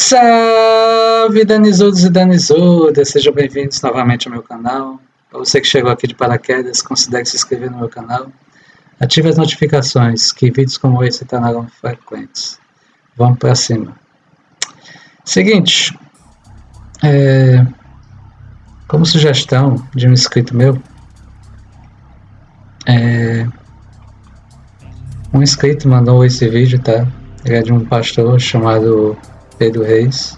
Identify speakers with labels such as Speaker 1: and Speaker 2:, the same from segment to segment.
Speaker 1: Salve Danizudos e Danizudas, sejam bem-vindos novamente ao meu canal. Para você que chegou aqui de paraquedas, considere se inscrever no meu canal. Ative as notificações, que vídeos como esse se tornarão frequentes. Vamos para cima. Seguinte, como sugestão de um inscrito meu, um inscrito mandou esse vídeo, tá? Ele é de um pastor chamado Pedro Reis.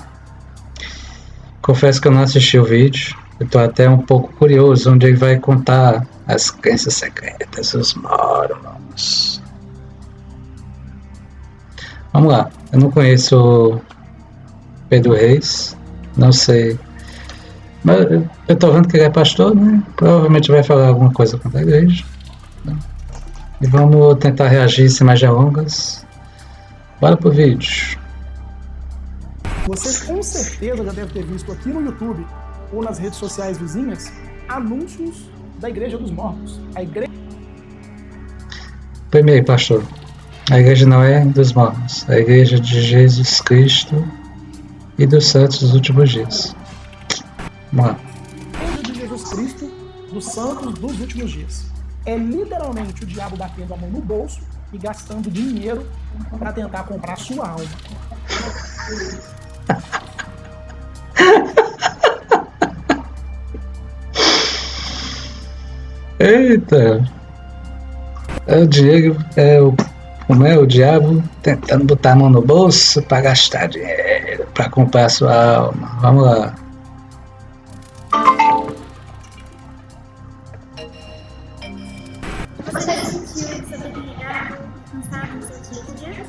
Speaker 1: Confesso que eu não assisti o vídeo. Eu tô até um pouco curioso onde ele vai contar as crenças secretas dos mormons. Vamos lá. Eu não conheço o Pedro Reis. Não sei. Mas eu tô vendo que ele é pastor, né? Provavelmente vai falar alguma coisa contra a igreja. E vamos tentar reagir sem mais delongas. Bora pro vídeo.
Speaker 2: Você com certeza já deve ter visto aqui no YouTube ou nas redes sociais vizinhas anúncios da Igreja dos Mormons.
Speaker 1: Primeiro, pastor, a igreja não é dos mormons, é a igreja de Jesus Cristo e dos santos dos últimos dias. Vamos lá.
Speaker 2: A igreja de Jesus Cristo, dos santos dos últimos dias. É literalmente o diabo batendo a mão no bolso e gastando dinheiro para tentar comprar sua alma.
Speaker 1: Eita! Como é o diabo tentando botar a mão no bolso para gastar dinheiro, para comprar a sua alma. Vamos lá.
Speaker 3: Você já se sentiu sobrecarregado, cansado no seu dia a dia?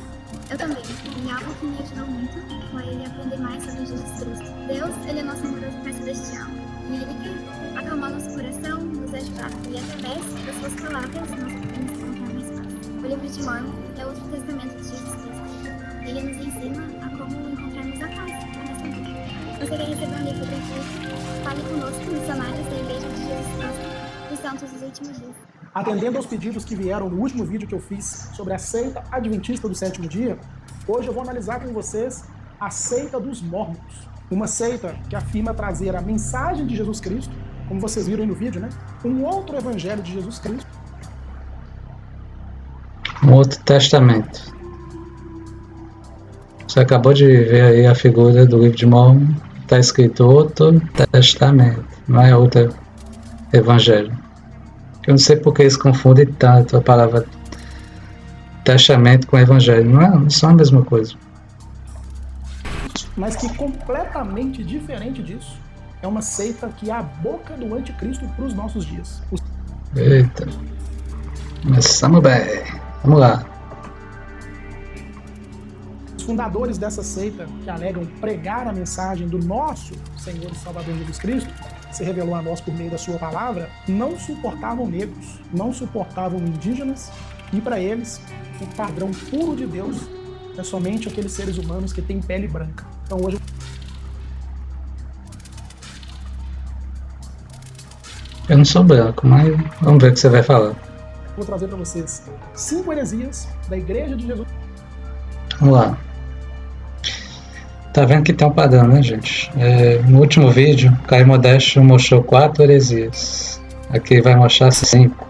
Speaker 3: Eu também. E algo que me ajudou muito foi aprender mais sobre Jesus Cristo. Deus, ele é nosso amoroso Pai Celestial. E ele quer acalmar nosso coração, nos ajudar. E através das suas palavras, nós podemos encontrar mais paz. O livro de Mormon é outro testamento de Jesus Cristo. Ele nos ensina a como encontrarmos a paz na nossa vida. Você quer receber um livro gratuito? Fale conosco, missionários da Igreja de Jesus Cristo, dos Santos dos Últimos Dias.
Speaker 2: Atendendo aos pedidos que vieram no último vídeo que eu fiz sobre a seita adventista do sétimo dia, hoje eu vou analisar com vocês a seita dos Mormons. Uma seita que afirma trazer a mensagem de Jesus Cristo, como vocês viram aí no vídeo, né? Um outro evangelho de Jesus Cristo.
Speaker 1: Um outro testamento. Você acabou de ver aí a figura do livro de Mormon. Está escrito outro testamento, não é outro evangelho. Eu não sei porque eles confundem tanto a palavra testamento com evangelho. Não são a mesma coisa.
Speaker 2: Mas que completamente diferente disso, é uma seita que é a boca do anticristo para os nossos dias.
Speaker 1: Eita. Começamos bem. Vamos lá.
Speaker 2: Os fundadores dessa seita, que alegam pregar a mensagem do nosso Senhor e Salvador Jesus Cristo, que se revelou a nós por meio da sua palavra, não suportavam negros, não suportavam indígenas, e para eles, o padrão puro de Deus é somente aqueles seres humanos que têm pele branca. Então hoje
Speaker 1: Eu não sou branco, mas vamos ver o que você vai falar.
Speaker 2: eu vou trazer para vocês 5 heresias da Igreja de Jesus.
Speaker 1: Vamos lá. Tá vendo que tem um padrão, né, gente? No último vídeo, Caio Modesto mostrou 4 heresias. Aqui vai mostrar 5.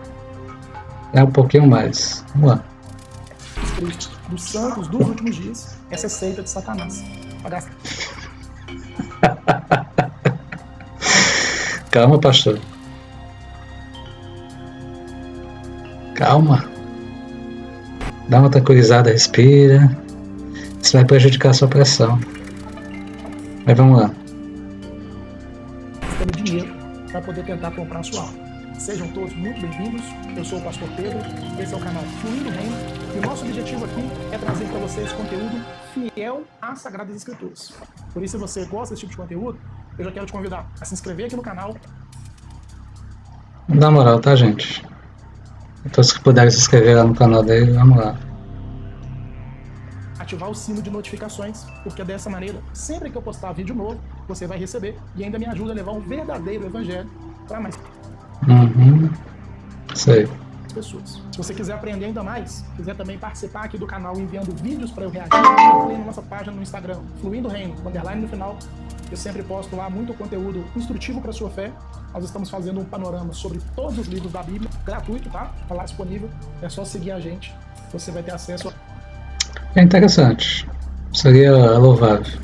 Speaker 1: É um pouquinho mais. Vamos lá.
Speaker 2: Cristo, dos santos dos últimos dias, essa é seita de Satanás.
Speaker 1: Calma, pastor. Calma. Dá uma tranquilizada, respira. Isso vai prejudicar a sua pressão. Mas vamos lá.
Speaker 2: Gastando dinheiro para poder tentar comprar a sua alma. Sejam todos muito bem-vindos. Eu sou o Pastor Pedro. Esse é o canal Fluindo Reino. E o nosso objetivo aqui é trazer para vocês conteúdo fiel às Sagradas Escrituras. Por isso, se você gosta desse tipo de conteúdo, eu já quero te convidar a se inscrever aqui no canal.
Speaker 1: Na moral, tá, gente? Todos que puderem se inscrever lá no canal dele, vamos lá.
Speaker 2: Ativar o sino de notificações, porque dessa maneira, sempre que eu postar vídeo novo, você vai receber e ainda me ajuda a levar um verdadeiro evangelho para mais.
Speaker 1: Isso aí.
Speaker 2: pessoas. Se você quiser aprender ainda mais, quiser também participar aqui do canal enviando vídeos para eu reagir, acompanhe na nossa página no Instagram, Fluindo Reino, underline no final. Eu sempre posto lá muito conteúdo instrutivo para sua fé. Nós estamos fazendo um panorama sobre todos os livros da Bíblia, gratuito, tá? Tá lá disponível. É só seguir a gente. Você vai ter acesso a...
Speaker 1: É interessante. Seria louvável.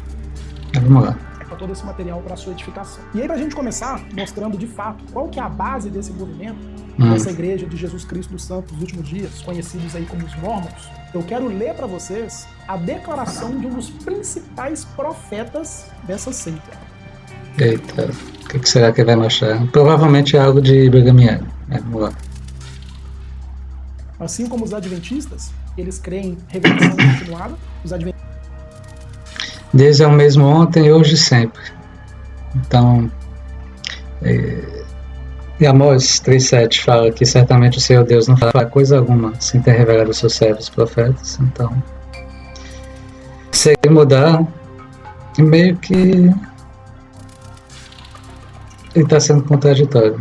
Speaker 1: Vamos lá.
Speaker 2: todo esse material para sua edificação. E aí, para a gente começar mostrando de fato qual que é a base desse movimento, dessa igreja de Jesus Cristo dos Santos dos últimos dias, conhecidos aí como os Mormons, eu quero ler para vocês a declaração de um dos principais profetas dessa seita.
Speaker 1: Eita, o que será que vai mostrar? Provavelmente é algo de Brigham Young. Vamos lá.
Speaker 2: Assim como os adventistas, eles creem em revelação continuada. Os adventistas...
Speaker 1: Deus é o mesmo ontem, hoje e sempre. Então, e Amós 3,7 fala que certamente o Senhor Deus não fará coisa alguma sem ter revelado aos seus servos profetas. Então, se ele mudar, meio que ele está sendo contraditório.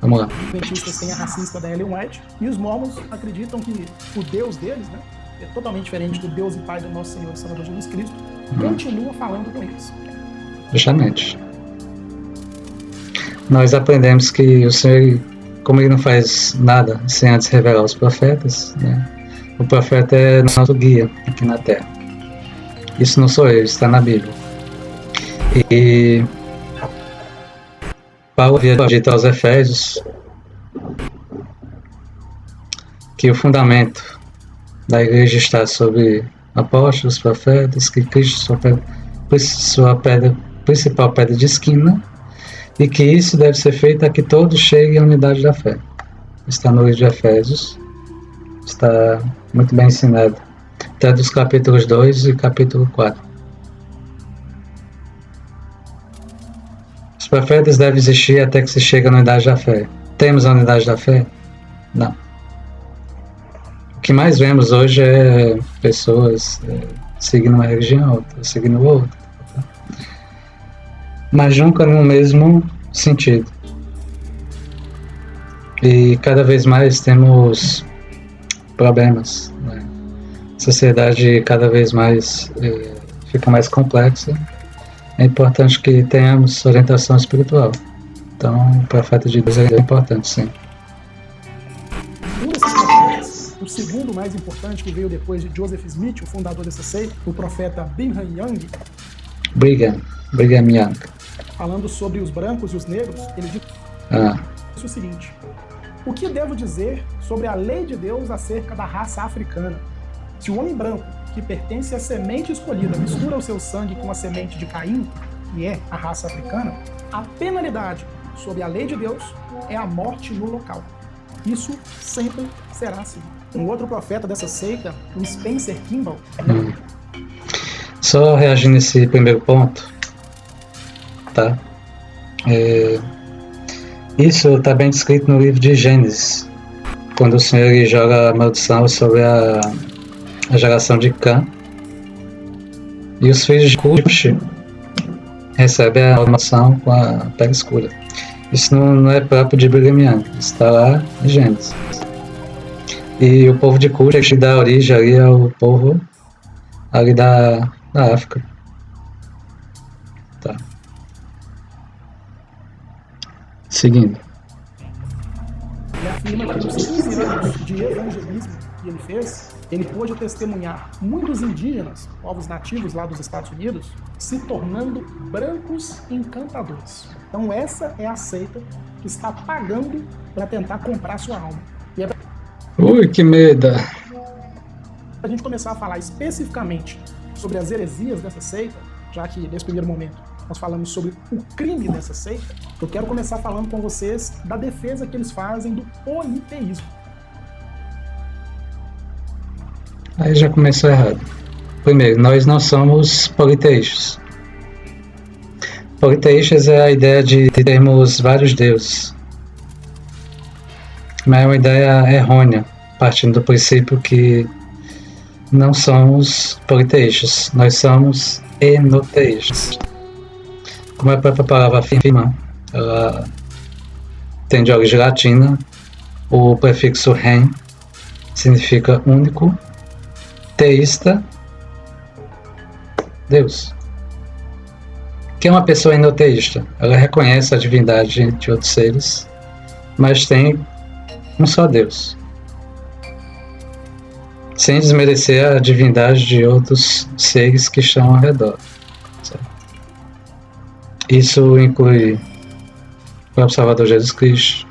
Speaker 1: Vamos lá.
Speaker 2: Os adventistas têm a racista da Ellen White e os Mormons acreditam que o Deus deles, né, é totalmente diferente do Deus e Pai do nosso Senhor e Salvador Jesus Cristo, continua falando com eles.
Speaker 1: Justamente. Nós aprendemos que o Senhor, como ele não faz nada sem antes revelar os profetas, né, o profeta é nosso guia aqui na Terra. Isso não sou eu, está na Bíblia. E Paulo havia dito aos Efésios que o fundamento da igreja está sobre apóstolos, profetas, que Cristo sua principal pedra de esquina, e que isso deve ser feito a que todos cheguem à unidade da fé. Está no livro de Efésios, está muito bem ensinado, até dos capítulos 2 e capítulo 4. Os profetas devem existir até que se chegue à unidade da fé. Temos a unidade da fé? Não. O que mais vemos hoje é pessoas seguindo uma religião, outra seguindo outra, mas nunca no mesmo sentido. E cada vez mais temos problemas, né? A sociedade cada vez mais fica mais complexa. É importante que tenhamos orientação espiritual. Então, o profeta de Deus é importante, sim.
Speaker 2: Um desses profetas, o segundo mais importante, que veio depois de Joseph Smith, o fundador dessa seita, o profeta Brigham Young.
Speaker 1: Brigham Young.
Speaker 2: Falando sobre os brancos e os negros, ele diz o seguinte: o que devo dizer sobre a lei de Deus acerca da raça africana? Se o homem branco, que pertence à semente escolhida, mistura o seu sangue com a semente de Caim, que é a raça africana, a penalidade sob a lei de Deus é a morte no local. Isso sempre será assim. Um outro profeta dessa seita, o Spencer Kimball.
Speaker 1: Só reagir nesse primeiro ponto, tá? Isso está bem descrito no livro de Gênesis, quando o Senhor joga a maldição sobre a geração de Cã, e os filhos de Cush recebem a maldição com a pele escura. Isso não é próprio de Brigham Young, está lá em Gênesis. E o povo de Cush dá origem ali ao povo ali da África. Tá. Seguindo.
Speaker 2: Ele afirma que nos 15 anos de evangelismo que ele fez, ele pôde testemunhar muitos indígenas, povos nativos lá dos Estados Unidos, se tornando brancos encantadores. Então essa é a seita que está pagando para tentar comprar sua alma. E é
Speaker 1: Ui, que medo!
Speaker 2: Para a gente começar a falar especificamente sobre as heresias dessa seita, já que nesse primeiro momento nós falamos sobre o crime dessa seita, eu quero começar falando com vocês da defesa que eles fazem do politeísmo.
Speaker 1: Aí já começou errado. Primeiro, nós não somos politeístas. Politeístas é a ideia de termos vários deuses. Mas é uma ideia errônea, partindo do princípio que não somos politeístas, nós somos enoteístas. Como a própria palavra afirma, ela tem de origem latina. O prefixo "ren" significa único, teísta, Deus. Que é uma pessoa enoteísta. Ela reconhece a divindade de outros seres, mas tem um só Deus, sem desmerecer a divindade de outros seres que estão ao redor. Certo? Isso inclui o próprio Salvador Jesus Cristo.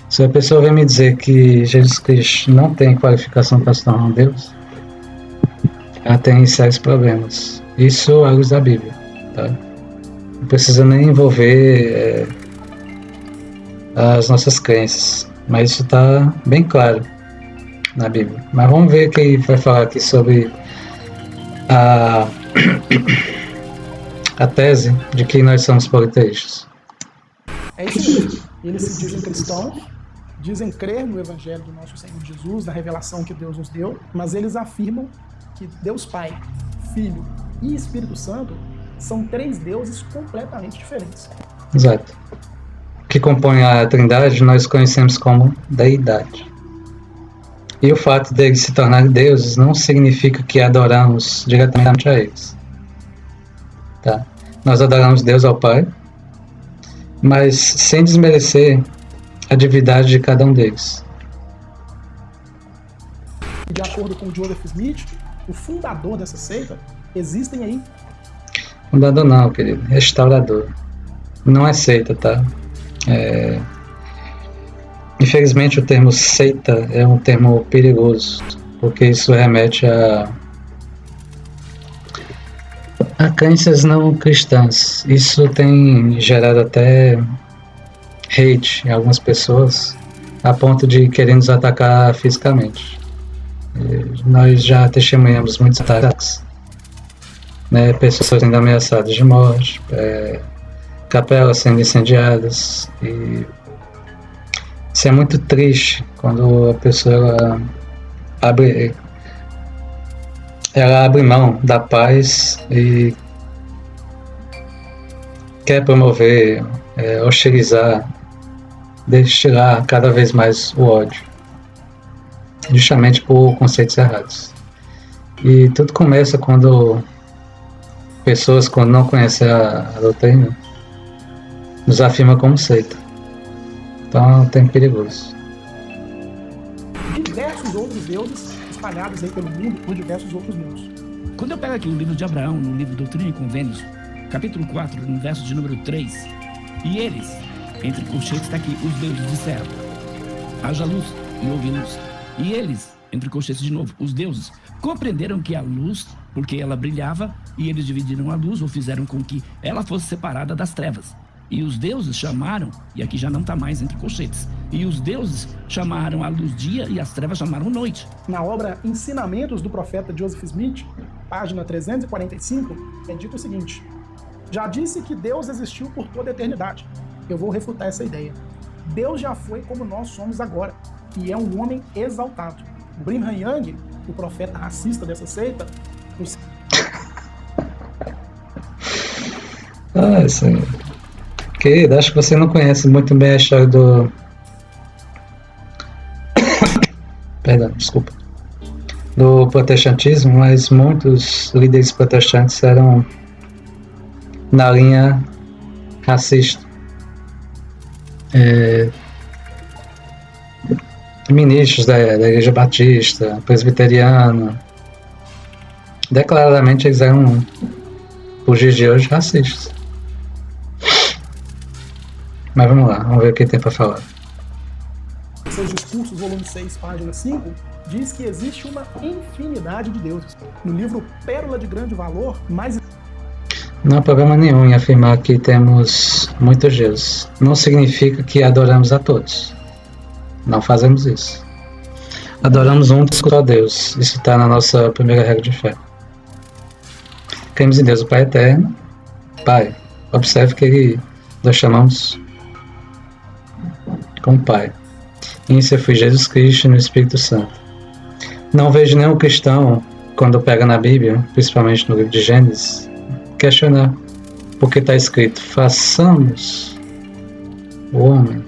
Speaker 1: Se a pessoa vem me dizer que Jesus Cristo não tem qualificação para se tornar um Deus, ela tem sérios problemas. Isso à luz da Bíblia. Tá? Não precisa nem envolver as nossas crenças, mas isso está bem claro na Bíblia. Mas vamos ver o que ele vai falar aqui sobre a tese de que nós somos politeístas.
Speaker 2: É isso mesmo. Eles se dizem cristãos, dizem crer no Evangelho do nosso Senhor Jesus, na revelação que Deus nos deu, mas eles afirmam que Deus Pai, Filho e Espírito Santo são 3 deuses completamente diferentes.
Speaker 1: Exato. O que compõe a Trindade nós conhecemos como deidade. E o fato deles se tornarem deuses não significa que adoramos diretamente a eles. Tá? Nós adoramos Deus ao Pai, mas sem desmerecer a divindade de cada um deles.
Speaker 2: De acordo com Joseph Smith, o fundador dessa seita, existem aí...
Speaker 1: Fundador não, querido. Restaurador. Não é seita, tá? Infelizmente o termo seita é um termo perigoso, porque isso remete a crenças não cristãs. Isso tem gerado até hate em algumas pessoas, a ponto de querer nos atacar fisicamente. Nós já testemunhamos muitos ataques, né? Pessoas sendo ameaçadas de morte, capelas sendo incendiadas, e isso é muito triste quando a pessoa abre mão da paz e quer promover, hostilizar, destilar cada vez mais o ódio, justamente por conceitos errados. E tudo começa quando pessoas, quando não conhecem a doutrina, nos afirmam como seita. Então é um tempo perigoso.
Speaker 2: Diversos outros deuses espalhados aí pelo mundo por diversos outros mundos.
Speaker 4: Quando eu pego aqui o livro de Abraão, no livro Doutrina e Convênios, capítulo 4, no verso de número 3, e eles, entre colchetes está aqui, os deuses disseram: haja luz e houve luz. E eles, entre colchetes de novo, os deuses, compreenderam que a luz, porque ela brilhava, e eles dividiram a luz, ou fizeram com que ela fosse separada das trevas. E os deuses chamaram, e aqui já não está mais entre colchetes, e os deuses chamaram a luz dia e as trevas chamaram noite.
Speaker 2: Na obra Ensinamentos do Profeta Joseph Smith, página 345, é dito o seguinte: já disse que Deus existiu por toda a eternidade. Eu vou refutar essa ideia. Deus já foi como nós somos agora, e é um homem exaltado. Brigham Young, o profeta racista dessa seita...
Speaker 1: Senhor. Querido, acho que você não conhece muito bem a história do... Perdão, desculpa. Do protestantismo, mas muitos líderes protestantes eram na linha racista. Ministros da Igreja Batista, presbiteriana, declaradamente eles eram, por dias de hoje, racistas. Mas vamos lá, vamos ver o que tem para falar.
Speaker 2: Seus discursos, volume 6, página 5, diz que existe uma infinidade de deuses. No livro Pérola de Grande Valor, mais...
Speaker 1: Não há problema nenhum em afirmar que temos muitos deuses. Não significa que adoramos a todos. Não fazemos isso. Adoramos um só Deus. Isso está na nossa primeira regra de fé. Cremos em Deus, o Pai Eterno. Pai. Observe que nós chamamos como Pai. Em seu Filho Jesus Cristo e no Espírito Santo. Não vejo nenhum cristão, quando pega na Bíblia, principalmente no livro de Gênesis, questionar, porque está escrito: façamos o homem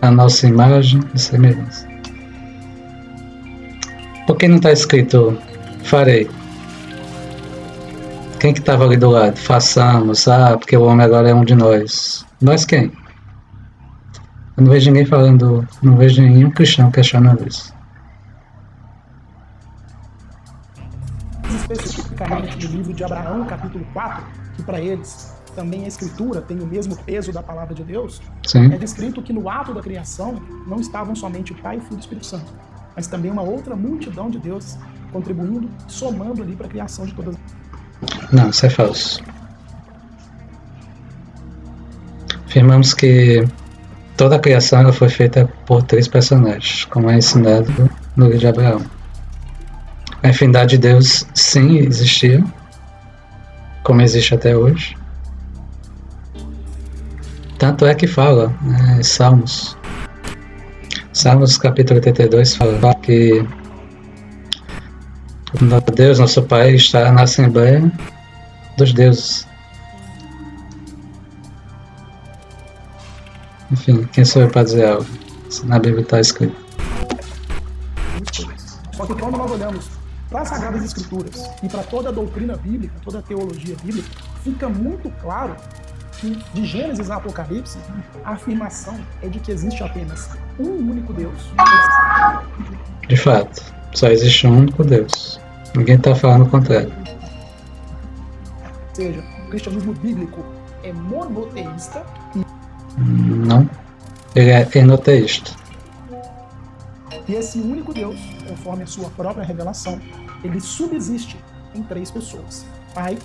Speaker 1: a nossa imagem e semelhança. Por que não está escrito farei? Quem que estava ali do lado? Façamos, porque o homem agora é um de nós. Nós quem? Eu não vejo ninguém falando, não vejo nenhum cristão questionando isso.
Speaker 2: Especificamente no livro de Abraão, capítulo 4, que para eles também a escritura tem o mesmo peso da palavra de Deus,
Speaker 1: Sim.
Speaker 2: é descrito que no ato da criação não estavam somente o Pai, Filho e Espírito Santo, mas também uma outra multidão de deuses contribuindo, somando ali para a criação de todas.
Speaker 1: Não, isso é falso. Afirmamos que toda a criação ela foi feita por 3 personagens, como é ensinado no livro de Abraão. A infinidade de Deus sim existia, como existe até hoje. Tanto é que fala, em Salmos capítulo 82 fala que Deus, nosso Pai, está na Assembleia dos Deuses. Enfim, quem sou eu para dizer algo? Se na Bíblia está escrito.
Speaker 2: Só que quando nós olhamos para as Sagradas Escrituras e para toda a doutrina bíblica, toda a teologia bíblica, fica muito claro que de Gênesis a Apocalipse, a afirmação é de que existe apenas um único Deus.
Speaker 1: De fato, só existe um único Deus. Ninguém está falando o contrário.
Speaker 2: Ou seja, o cristianismo bíblico é monoteísta e
Speaker 1: Não, ele é enoteísta.
Speaker 2: esse único Deus, conforme a sua própria revelação, ele subsiste em 3 pessoas: Pai,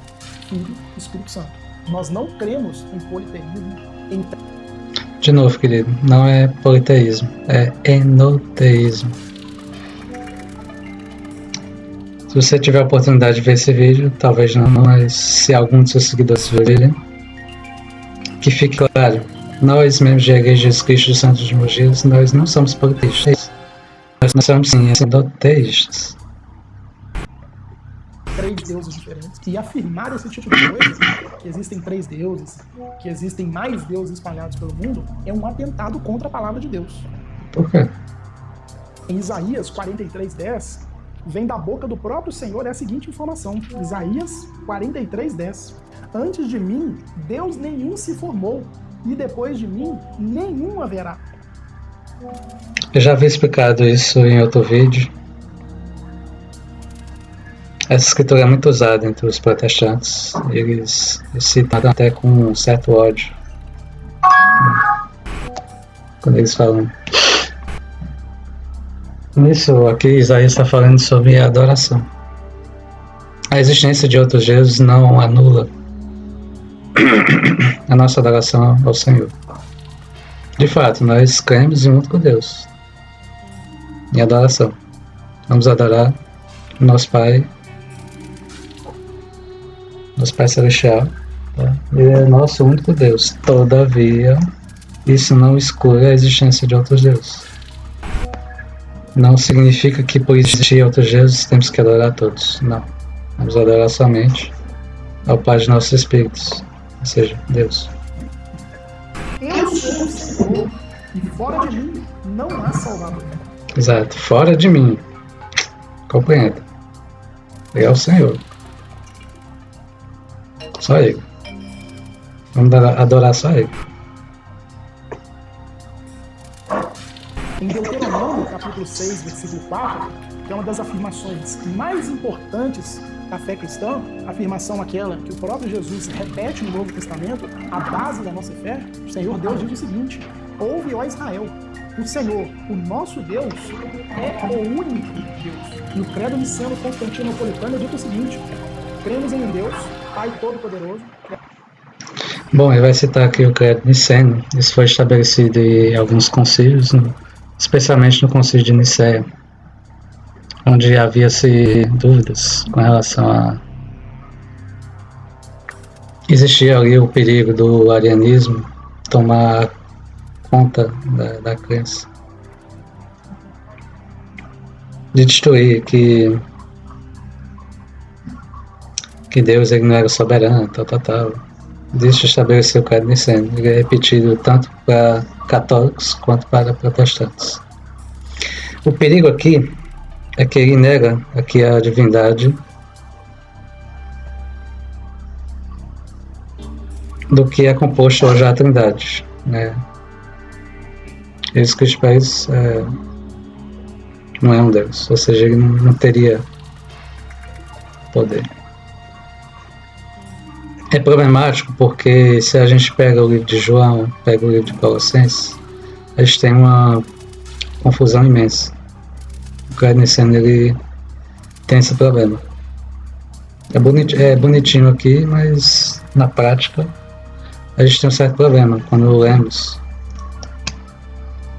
Speaker 2: Filho e Espírito Santo. Nós não cremos em politeísmo,
Speaker 1: De novo, querido, não é politeísmo, é enoteísmo. Se você tiver a oportunidade de ver esse vídeo, talvez não, mas se algum de seus seguidores verem, que fique claro, nós, membros da Igreja de Jesus Cristo dos Santos de Mogias, nós não somos politeístas. Nós somos sim enoteístas.
Speaker 2: 3 deuses diferentes. E afirmar esse tipo de coisa, que existem 3 deuses, que existem mais deuses espalhados pelo mundo, é um atentado contra a palavra de Deus.
Speaker 1: Por quê?
Speaker 2: Em Isaías 43:10, vem da boca do próprio Senhor a seguinte informação. Isaías 43:10. Antes de mim, Deus nenhum se formou, e depois de mim, nenhum haverá.
Speaker 1: Eu já havia explicado isso em outro vídeo. Essa escritura é muito usada entre os protestantes. Eles citam até com um certo ódio quando eles falam. Nisso aqui Isaías está falando sobre a adoração. A existência de outros deuses não anula a nossa adoração ao Senhor. De fato, nós cremos em um único Deus, em adoração. Vamos adorar o nosso Pai Celestial. Ele é nosso único Deus. Todavia, isso não exclui a existência de outros deuses. Não significa que por existir outros deuses temos que adorar a todos. Não. Vamos adorar somente ao Pai de nossos espíritos, ou seja, Deus.
Speaker 2: Eu sou o Senhor, e fora de mim não há Salvador.
Speaker 1: Exato. Fora de mim. Compreenda. Ele é o Senhor. Só Ele. Vamos adorar só Ele.
Speaker 2: Em Deuteronômio, capítulo 6, versículo 4, que é uma das afirmações mais importantes da fé cristã, a afirmação aquela que o próprio Jesus repete no Novo Testamento, a base da nossa fé, o Senhor Deus diz o seguinte: ouve, ó Israel, o Senhor, o nosso Deus, é o único Deus. E o credo niceno-constantinopolitano é dito o seguinte: cremos em um Deus, Pai Todo-Poderoso.
Speaker 1: Bom, ele vai citar aqui o credo niceno. Isso foi estabelecido em alguns concílios, especialmente no concílio de Nicéia, onde havia-se dúvidas com relação a... Existia ali o perigo do arianismo tomar conta da crença, de destruir que Deus ele não era soberano, tal. disso estabelecer o credo niceno. Ele é repetido tanto para católicos quanto para protestantes. O perigo aqui é que ele nega aqui a divindade do que é composto hoje a Trindade, né? Jesus Cristo para eles não é um Deus, ou seja, ele não teria poder. É problemático porque se a gente pega o livro de João, pega o livro de Colossenses, a gente tem uma confusão imensa. O credo niceno, ele tem esse problema. É bonitinho aqui, mas na prática a gente tem um certo problema quando lemos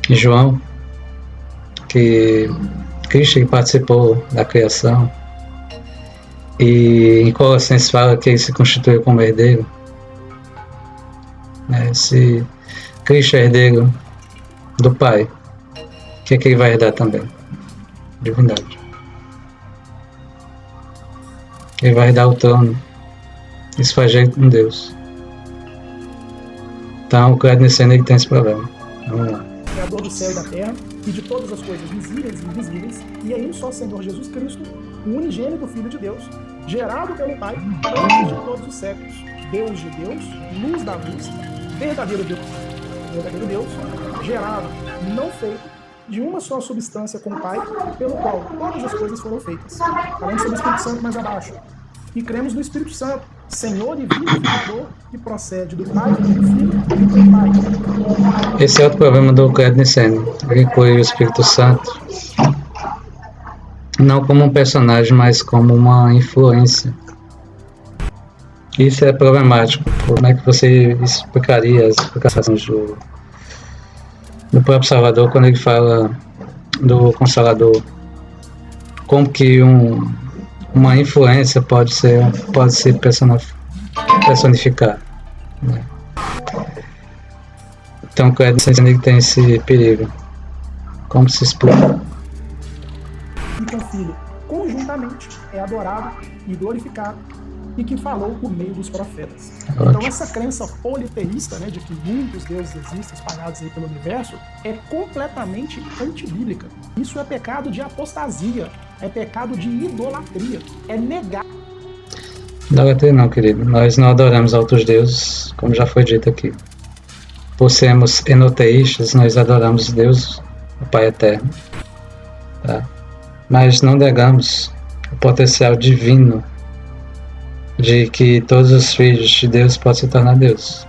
Speaker 1: em João que Cristo participou da criação, e em Colossenses fala que ele se constituiu como herdeiro. Se Cristo é herdeiro do Pai, o que é que ele vai herdar também? Divindade. Ele vai herdar o trono. Isso faz jeito com Deus. Então o credo niceno ele tem esse problema. Vamos lá.
Speaker 2: Criador do céu e da terra e de todas as coisas visíveis e invisíveis, e em um só Senhor Jesus Cristo, o unigênito Filho de Deus, gerado pelo Pai antes de todos os séculos, Deus de Deus, luz da luz, verdadeiro Deus, gerado, não feito, de uma só substância com o Pai, pelo qual todas as coisas foram feitas. Falando sobre o Espírito Santo mais abaixo. E cremos no Espírito Santo, Senhor e vivificador, que procede do Pai, do Filho e do Pai.
Speaker 1: Esse é outro problema do credo niceno. Ele inclui o Espírito Santo não como um personagem, mas como uma influência. Isso é problemático. Como é que você explicaria as explicações do próprio Salvador quando ele fala do Consolador? Como que uma influência pode se personificar, né? Então o credo niceno tem esse perigo. Como se explica?
Speaker 2: E com o Filho conjuntamente é adorado e glorificado, e que falou por meio dos profetas.
Speaker 1: Ótimo.
Speaker 2: Então essa crença politeísta, né, de que muitos deuses existem espalhados aí pelo universo, é completamente antibíblica. Isso é pecado de apostasia, é pecado de idolatria, é negar.
Speaker 1: Idolatria não, querido. Nós não adoramos outros deuses, como já foi dito aqui. Por sermos enoteístas, nós adoramos Deus, o Pai Eterno. Tá? Mas não negamos o potencial divino de que todos os filhos de Deus podem se tornar Deus.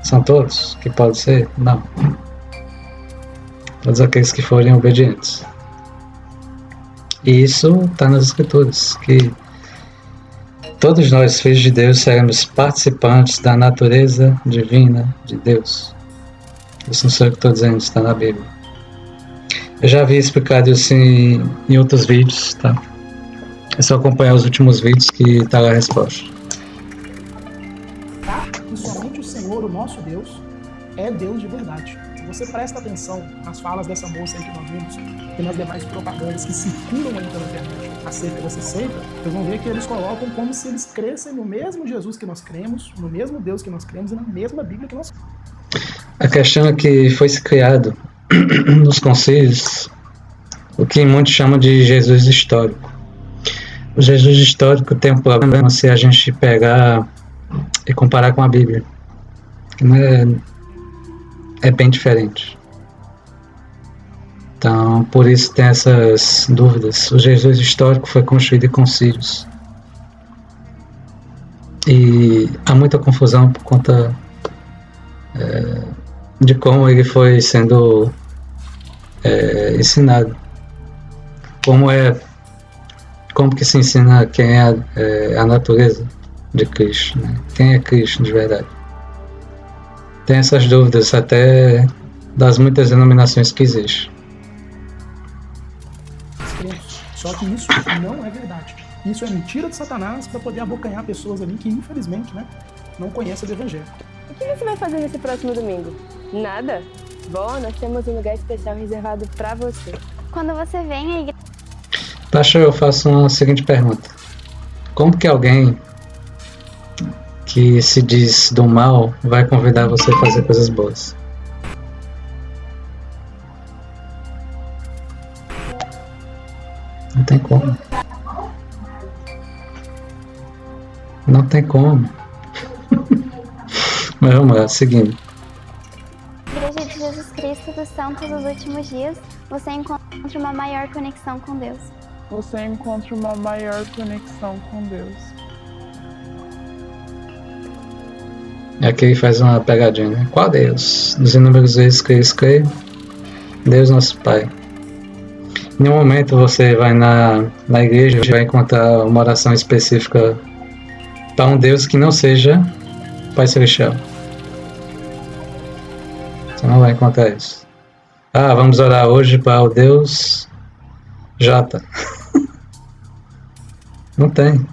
Speaker 1: São todos que podem ser? Não. Todos aqueles que forem obedientes. E isso está nas Escrituras, que todos nós, filhos de Deus, seremos participantes da natureza divina de Deus. Isso não sou eu que estou dizendo, está na Bíblia. Eu já havia explicado isso em outros vídeos, tá? É só acompanhar os últimos vídeos que está lá a resposta.
Speaker 2: E somente o Senhor, o nosso Deus, é Deus de verdade. Se você presta atenção nas falas dessa moça aí que nós vimos, e nas demais propagandas que circulam aí pela internet acerca dessa seita, vocês vão ver que eles colocam como se eles crescem no mesmo Jesus que nós cremos, no mesmo Deus que nós cremos e na mesma Bíblia que nós cremos.
Speaker 1: A questão é que foi-se criado nos concílios o que muitos chamam de Jesus histórico. O Jesus histórico tem um problema se a gente pegar e comparar com a Bíblia, que não é bem diferente. Então, por isso tem essas dúvidas. O Jesus histórico foi construído em concílios. E há muita confusão por conta de como ele foi sendo ensinado. Como que se ensina quem é a natureza de Cristo, né? Quem é Cristo de verdade? Tem essas dúvidas até das muitas denominações que existem.
Speaker 2: Só que isso não é verdade. Isso é mentira de Satanás para poder abocanhar pessoas ali que, infelizmente, né, não conhecem do Evangelho.
Speaker 5: O que você vai fazer nesse próximo domingo? Nada? Bom, nós temos um lugar especial reservado para você.
Speaker 3: Quando você vem à igreja...
Speaker 1: Pastor, eu faço uma seguinte pergunta. Como que alguém que se diz do mal vai convidar você a fazer coisas boas. Não tem como. Não tem como. Mas vamos lá, seguindo.
Speaker 3: Igreja de Jesus Cristo dos Santos dos Últimos Dias, você encontra uma maior conexão com Deus.
Speaker 6: Você encontra uma maior conexão com Deus.
Speaker 1: Aqui ele faz uma pegadinha, né? Qual Deus? Dos inúmeros vezes que eles creem, Deus nosso Pai. Em um momento você vai na igreja e vai encontrar uma oração específica para um Deus que não seja Pai Celestial. Você não vai encontrar isso. Ah, vamos orar hoje para o Deus J. Não tem.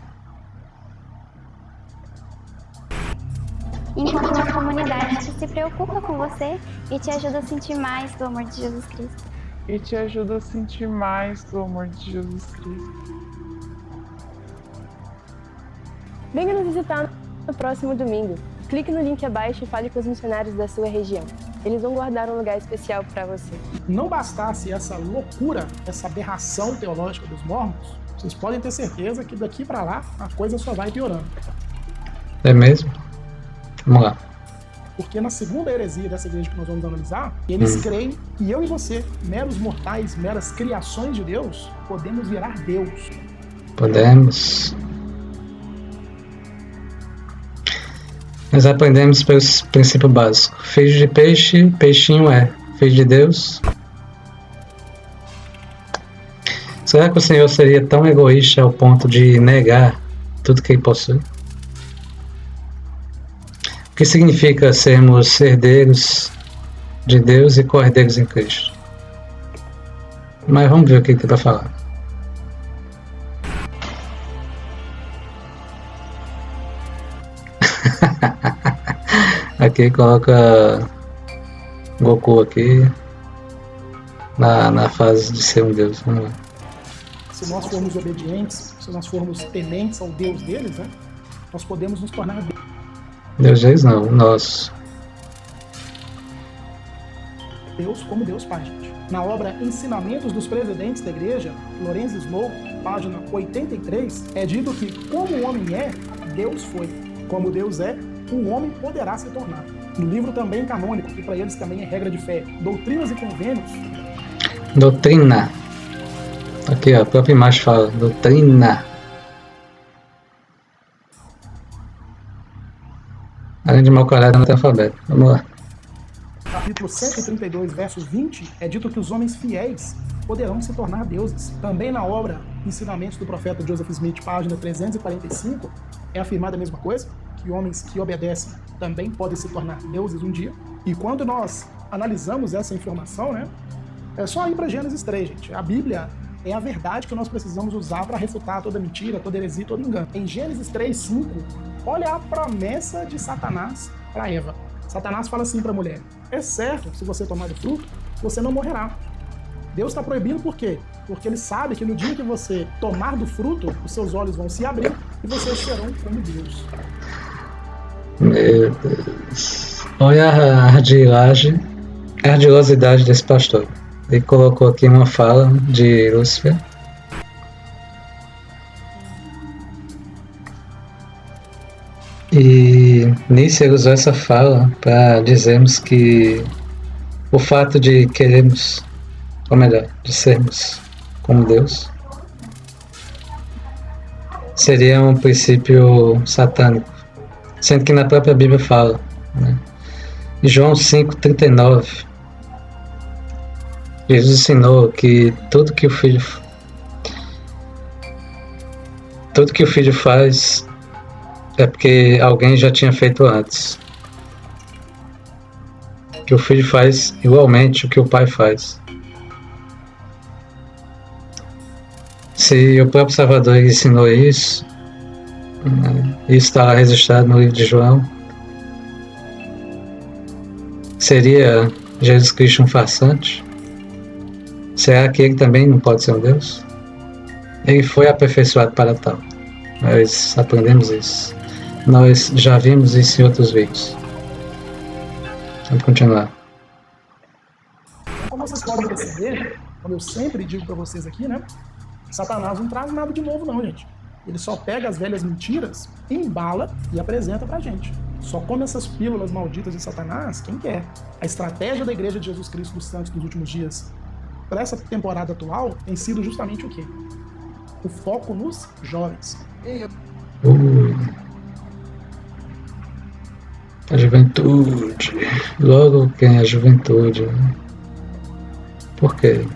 Speaker 3: Encontre uma comunidade que se preocupa com você e te ajuda a sentir mais do amor de Jesus Cristo.
Speaker 6: E te ajuda a sentir mais do amor de Jesus Cristo.
Speaker 5: Venha nos visitar no próximo domingo. Clique no link abaixo e fale com os missionários da sua região. Eles vão guardar um lugar especial para você.
Speaker 2: Não bastasse essa loucura, essa aberração teológica dos mormons, vocês podem ter certeza que daqui para lá a coisa só vai piorando.
Speaker 1: É mesmo? Vamos lá.
Speaker 2: Porque na segunda heresia dessa igreja que nós vamos analisar, eles creem que eu e você, meros mortais, meras criações de Deus, podemos virar Deus.
Speaker 1: Podemos. Nós aprendemos pelo princípio básico. Filho de peixe, peixinho é. Filho de Deus. Será que o Senhor seria tão egoísta ao ponto de negar tudo que ele possui? O que significa sermos herdeiros de Deus e co-herdeiros em Cristo? Mas vamos ver o que ele tem para falar. Aqui coloca Goku aqui na fase de ser um Deus. Vamos lá.
Speaker 2: Se nós formos obedientes, se nós formos tementes ao Deus deles, né, nós podemos nos tornar
Speaker 1: Deus deles não, o nosso.
Speaker 2: Deus como Deus Pai, gente. Na obra Ensinamentos dos Presidentes da Igreja, Lorenz Snow, página 83, é dito que como o homem é, Deus foi. Como Deus é, o homem poderá se tornar. No livro também canônico, que para eles também é regra de fé, Doutrinas e Convênios.
Speaker 1: Doutrina. Aqui, ó, a própria imagem fala, doutrina. Além de mal caráter, não tem alfabeto. Vamos lá.
Speaker 2: Capítulo 132, verso 20, é dito que os homens fiéis poderão se tornar deuses. Também na obra Ensinamentos do Profeta Joseph Smith, página 345, é afirmada a mesma coisa, que homens que obedecem também podem se tornar deuses um dia. E quando nós analisamos essa informação, né, é só ir para Gênesis 3, gente. A Bíblia é a verdade que nós precisamos usar para refutar toda mentira, toda heresia, todo engano. Em Gênesis 3:5, olha a promessa de Satanás para Eva. Satanás fala assim para a mulher: é certo, se você tomar do fruto, você não morrerá. Deus está proibindo por quê? Porque ele sabe que no dia que você tomar do fruto, os seus olhos vão se abrir e vocês serão como Deus.
Speaker 1: Meu Deus. Olha a ardilosidade desse pastor. Ele colocou aqui uma fala de Lúcifer. E nisso ele usou essa fala para dizermos que o fato de querermos, ou melhor, de sermos como Deus, seria um princípio satânico, sendo que na própria Bíblia fala, né? Em João 5,39, Jesus ensinou que tudo que o Filho faz é porque alguém já tinha feito antes. Que o Filho faz igualmente o que o Pai faz. Se o próprio Salvador ensinou isso, isso está registrado no livro de João, seria Jesus Cristo um farsante? Será que ele também não pode ser um Deus? Ele foi aperfeiçoado para tal. Nós aprendemos isso. Nós já vimos isso em outros vídeos. Vamos continuar.
Speaker 2: Como vocês podem perceber, como eu sempre digo para vocês aqui, né? Satanás não traz nada de novo não, gente. Ele só pega as velhas mentiras, embala e apresenta pra gente. Só come essas pílulas malditas de Satanás quem quer. A estratégia da Igreja de Jesus Cristo dos Santos dos últimos dias, para essa temporada atual, tem sido justamente o quê? O foco nos jovens.
Speaker 1: A juventude. Logo quem é a juventude? Por quê?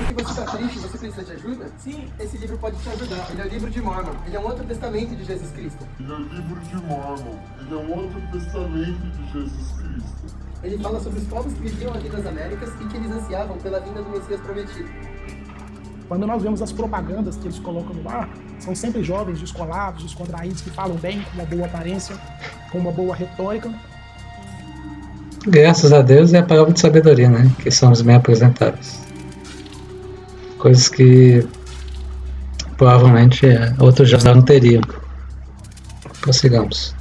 Speaker 7: Se você está triste, você precisa de ajuda? Sim, esse livro pode te ajudar. Ele é o livro de Mormon. Ele é um outro testamento de Jesus Cristo.
Speaker 8: Ele é o livro de Mormon. Ele é um outro testamento de Jesus Cristo.
Speaker 7: Ele fala sobre os povos que viviam aqui nas Américas e que eles ansiavam pela vinda do Messias prometido.
Speaker 2: Quando nós vemos as propagandas que eles colocam no ar, são sempre jovens descolados, descontraídos, que falam bem, com uma boa aparência, com uma boa retórica.
Speaker 1: Graças a Deus é a palavra de sabedoria, né? Que são os bem apresentáveis. Coisas que provavelmente outros jovens não teriam. Prossigamos.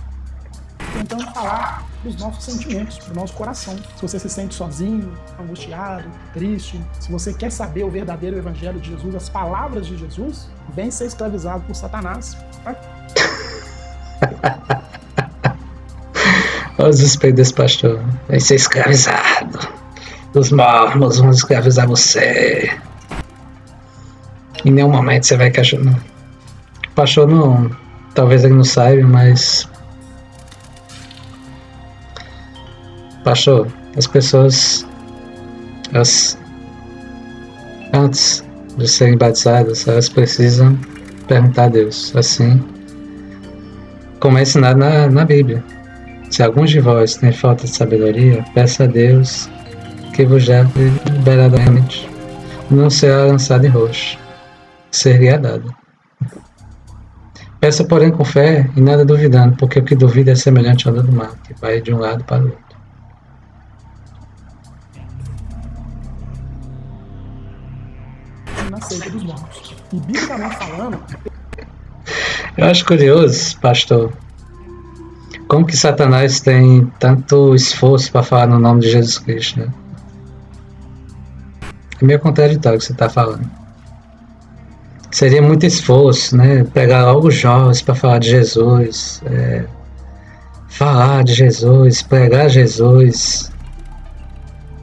Speaker 2: Tentando falar dos nossos sentimentos, do nosso coração. Se você se sente sozinho, angustiado, triste, se você quer saber o verdadeiro evangelho de Jesus, as palavras de Jesus, vem ser escravizado por Satanás. Tá?
Speaker 1: Olha o desespero desse pastor. Vem ser escravizado. Os mormons vão escravizar você. Em nenhum momento você vai questionar. O pastor não. Talvez ele não saiba, mas. Pastor, as pessoas. Antes de serem batizadas, elas precisam perguntar a Deus. Assim. Como é ensinado na Bíblia. Se alguns de vós têm falta de sabedoria, peça a Deus que vos dê liberadamente. Não será lançado em roxo. Seria dado. Peça, porém, com fé e nada duvidando, porque o que duvida é semelhante à onda do mar, que vai de um lado para o outro.
Speaker 2: Na seita dos mortos. E biblicamente falando,
Speaker 1: Eu acho curioso, pastor, como que Satanás tem tanto esforço para falar no nome de Jesus Cristo, né? É meio contraditório o que você está falando. Seria muito esforço, né? Pegar logo os jovens para falar de Jesus, falar de Jesus, pregar Jesus.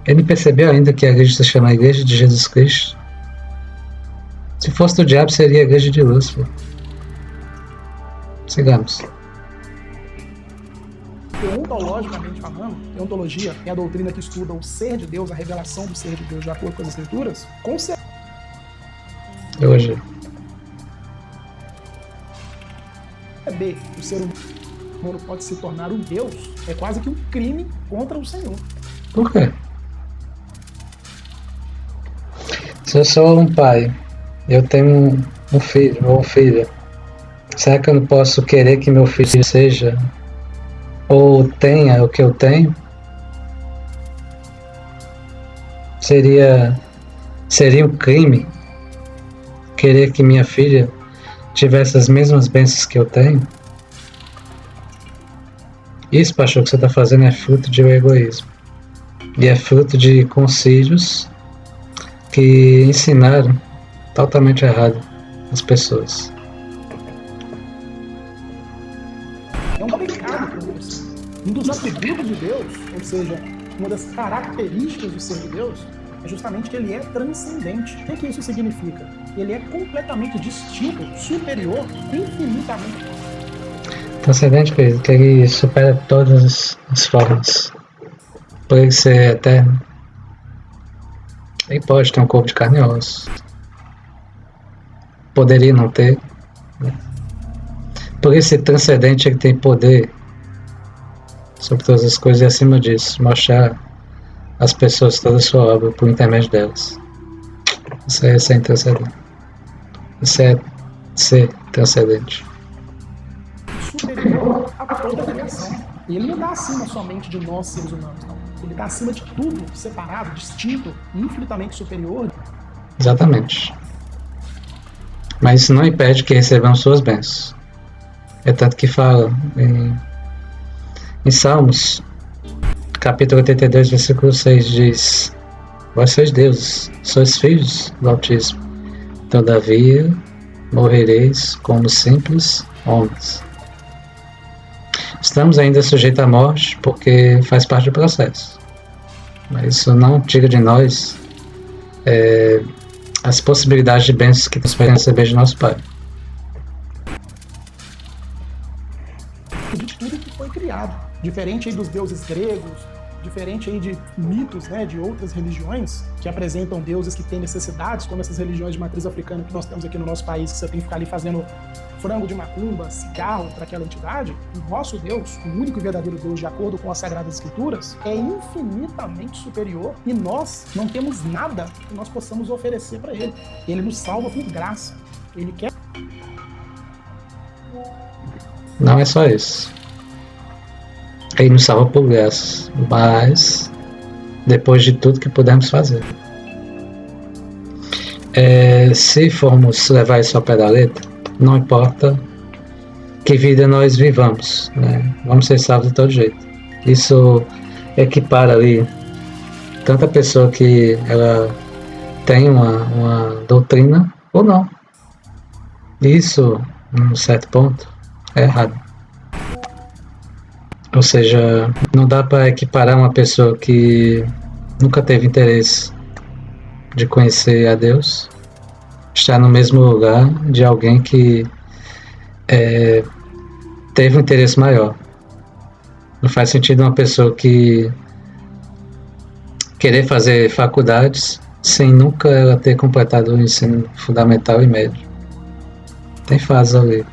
Speaker 1: Ele percebeu ainda que a igreja se chama Igreja de Jesus Cristo. Se fosse do diabo, seria a Igreja de Lúcifer. Sigamos.
Speaker 2: Ontologicamente falando, ontologia é a doutrina que estuda o ser de Deus, a revelação do ser de Deus de acordo com as Escrituras, com certeza.
Speaker 1: Hoje.
Speaker 2: O ser humano pode se tornar um Deus é quase que um crime contra o Senhor.
Speaker 1: Por quê? Se eu sou um pai, eu tenho um filho ou uma filha, será que eu não posso querer que meu filho seja ou tenha o que eu tenho? Seria um crime querer que minha filha tivesse as mesmas bênçãos que eu tenho? Isso, pastor, que você está fazendo é fruto de um egoísmo. E é fruto de concílios que ensinaram totalmente errado as pessoas.
Speaker 2: É um pecado para Deus. Um dos atributos de Deus, ou seja, uma das características do ser de Deus, é justamente que ele é transcendente. O que isso significa? Ele é completamente distinto, superior, infinitamente.
Speaker 1: Transcendente, que ele supera todas as formas. Por ele ser eterno, ele pode ter um corpo de carne e osso. Poderia não ter. Né? Por ele ser transcendente, ele tem poder sobre todas as coisas e, acima disso, mostrar às pessoas toda a sua obra por intermédio delas. Isso é ser transcendente. Isso é ser transcendente.
Speaker 2: Superior a toda a criação. E ele não está acima somente de nós, seres humanos, não. Ele está acima de tudo, separado, distinto, infinitamente superior.
Speaker 1: Exatamente. Mas isso não impede que recebamos suas bênçãos. É tanto que fala em Salmos, capítulo 82, versículo 6, diz: Vós sois deuses, sois filhos do Altíssimo, todavia morrereis como simples homens. Estamos ainda sujeitos à morte porque faz parte do processo, mas isso não tira de nós as possibilidades de bênçãos que nós podemos receber de nosso Pai.
Speaker 2: De tudo que foi criado, diferente aí dos deuses gregos, diferente aí de mitos, né, de outras religiões que apresentam deuses que têm necessidades, como essas religiões de matriz africana que nós temos aqui no nosso país, que você tem que ficar ali fazendo frango de macumba, cigarro para aquela entidade. O nosso Deus, o único e verdadeiro Deus, de acordo com as Sagradas Escrituras, é infinitamente superior e nós não temos nada que nós possamos oferecer para Ele. Ele nos salva por graça. Ele quer...
Speaker 1: Não é só isso. Ele nos salva por graça, mas depois de tudo que pudermos fazer. Se formos levar isso ao pé da letra, não importa que vida nós vivamos, né? Vamos ser salvos de todo jeito. Isso equipara ali tanta pessoa que ela tem uma doutrina ou não. Isso, num certo ponto, é errado. Ou seja, não dá para equiparar uma pessoa que nunca teve interesse de conhecer a Deus, estar no mesmo lugar de alguém que teve um interesse maior. Não faz sentido uma pessoa que querer fazer faculdades sem nunca ela ter completado o ensino fundamental e médio. Tem fases ali.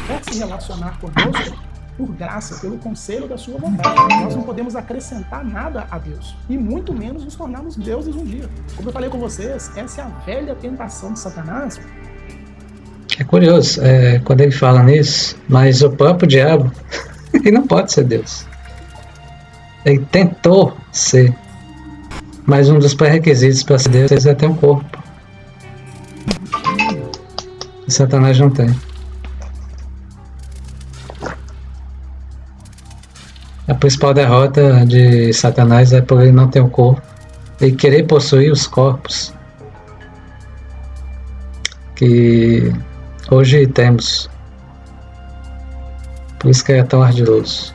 Speaker 2: Quer se relacionar conosco por graça, pelo conselho da sua vontade. Nós não podemos acrescentar nada a Deus e muito menos nos tornarmos deuses um dia. Como eu falei com vocês, essa é a velha tentação de Satanás.
Speaker 1: É curioso, quando ele fala nisso, mas o próprio diabo, ele não pode ser Deus. Ele tentou ser, mas um dos pré-requisitos para ser Deus é ter um corpo. E Satanás não tem. A principal derrota de Satanás é por ele não ter um corpo e querer possuir os corpos que hoje temos. Por isso que é tão ardiloso.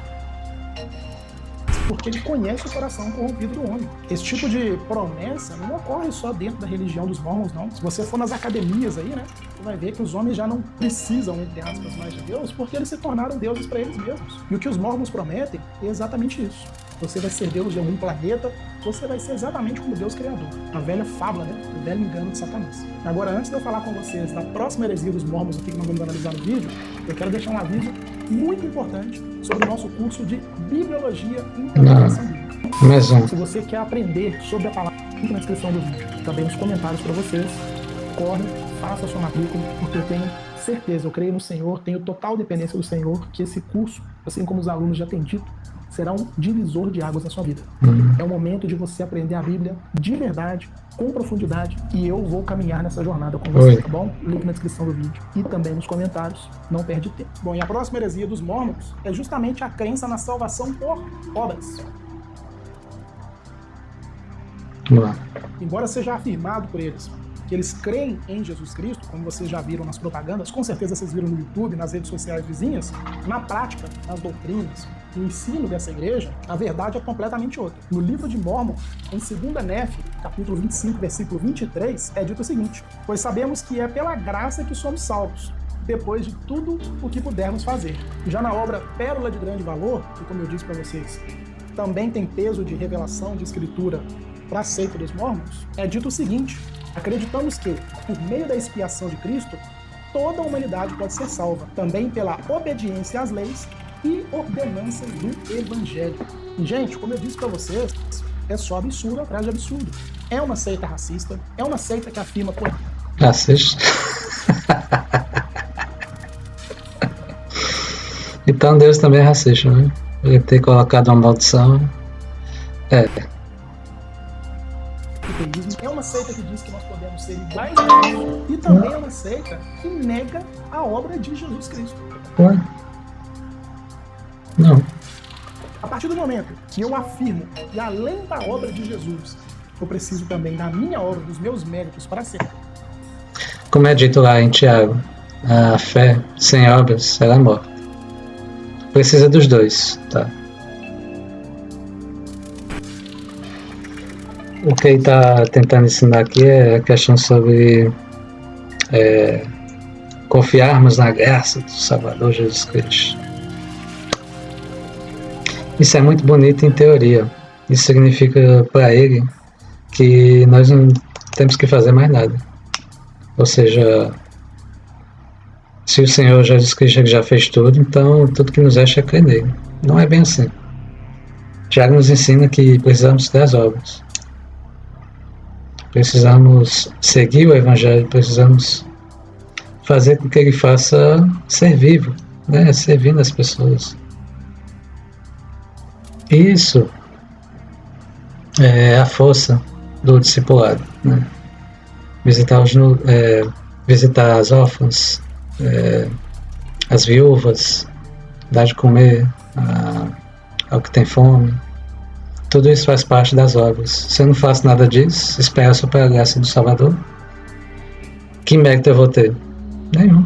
Speaker 2: Porque ele conhece o coração corrompido do homem. Esse tipo de promessa não ocorre só dentro da religião dos mormons, não. Se você for nas academias aí, né, você vai ver que os homens já não precisam, entre aspas, mais de Deus, porque eles se tornaram deuses para eles mesmos. E o que os mormons prometem é exatamente isso. Você vai ser Deus de algum planeta, você vai ser exatamente como Deus Criador. A velha fábula, né? O velho engano de Satanás. Agora, antes de eu falar com vocês da próxima heresia dos mormons aqui que nós vamos analisar no vídeo, eu quero deixar um aviso muito importante sobre o nosso curso de Bibliologia e Interpretação Bíblica.
Speaker 1: Mais um.
Speaker 2: Se você quer aprender sobre a palavra, link na descrição do vídeo, também nos comentários para vocês. Corre, faça a sua matrícula, porque eu tenho certeza, eu creio no Senhor, tenho total dependência do Senhor, que esse curso, assim como os alunos já têm dito, será um divisor de águas na sua vida. É o momento de você aprender a Bíblia de verdade, com profundidade, e eu vou caminhar nessa jornada com você, tá bom? Link na descrição do vídeo e também nos comentários, não perde tempo. Bom, e a próxima heresia dos mormons é justamente a crença na salvação por obras.
Speaker 1: Vamos lá.
Speaker 2: Embora seja afirmado por eles que eles creem em Jesus Cristo, como vocês já viram nas propagandas, com certeza vocês viram no YouTube, nas redes sociais vizinhas, na prática, nas doutrinas, no ensino dessa igreja, a verdade é completamente outra. No livro de Mórmon, em 2 Néfi, capítulo 25, versículo 23, é dito o seguinte: pois sabemos que é pela graça que somos salvos, depois de tudo o que pudermos fazer. Já na obra Pérola de Grande Valor, que, como eu disse para vocês, também tem peso de revelação de escritura para a seita dos mormons, é dito o seguinte: acreditamos que, por meio da expiação de Cristo, toda a humanidade pode ser salva, também pela obediência às leis e ordenanças do Evangelho. E, gente, como eu disse para vocês, é só absurdo atrás de absurdo. É uma seita racista, é uma seita que afirma...
Speaker 1: Racista? Então Deus também é racista, né? Ele ter colocado uma maldição.
Speaker 2: É uma seita que diz que nós podemos ser iguais a Deus e também é uma seita que nega a obra de Jesus Cristo.
Speaker 1: Ué? Não.
Speaker 2: A partir do momento que eu afirmo que além da obra de Jesus, eu preciso também da minha obra, dos meus méritos para ser.
Speaker 1: Como é dito lá em Tiago, a fé sem obras será morta. Precisa dos dois, tá? O que ele está tentando ensinar aqui é a questão sobre confiarmos na graça do Salvador Jesus Cristo. Isso é muito bonito em teoria. Isso significa para ele que nós não temos que fazer mais nada. Ou seja, se o Senhor Jesus Cristo já fez tudo, então tudo que nos resta é crer nele. Não é bem assim. Tiago nos ensina que precisamos das obras. Precisamos seguir o Evangelho, precisamos fazer com que ele faça ser vivo, né? Servindo as pessoas. Isso é a força do discipulado, né? Visitar as órfãs, as viúvas, dar de comer ao que tem fome. Tudo isso faz parte das obras. Se eu não faço nada disso, espero só pela graça do Salvador, que mérito eu vou ter? Nenhum.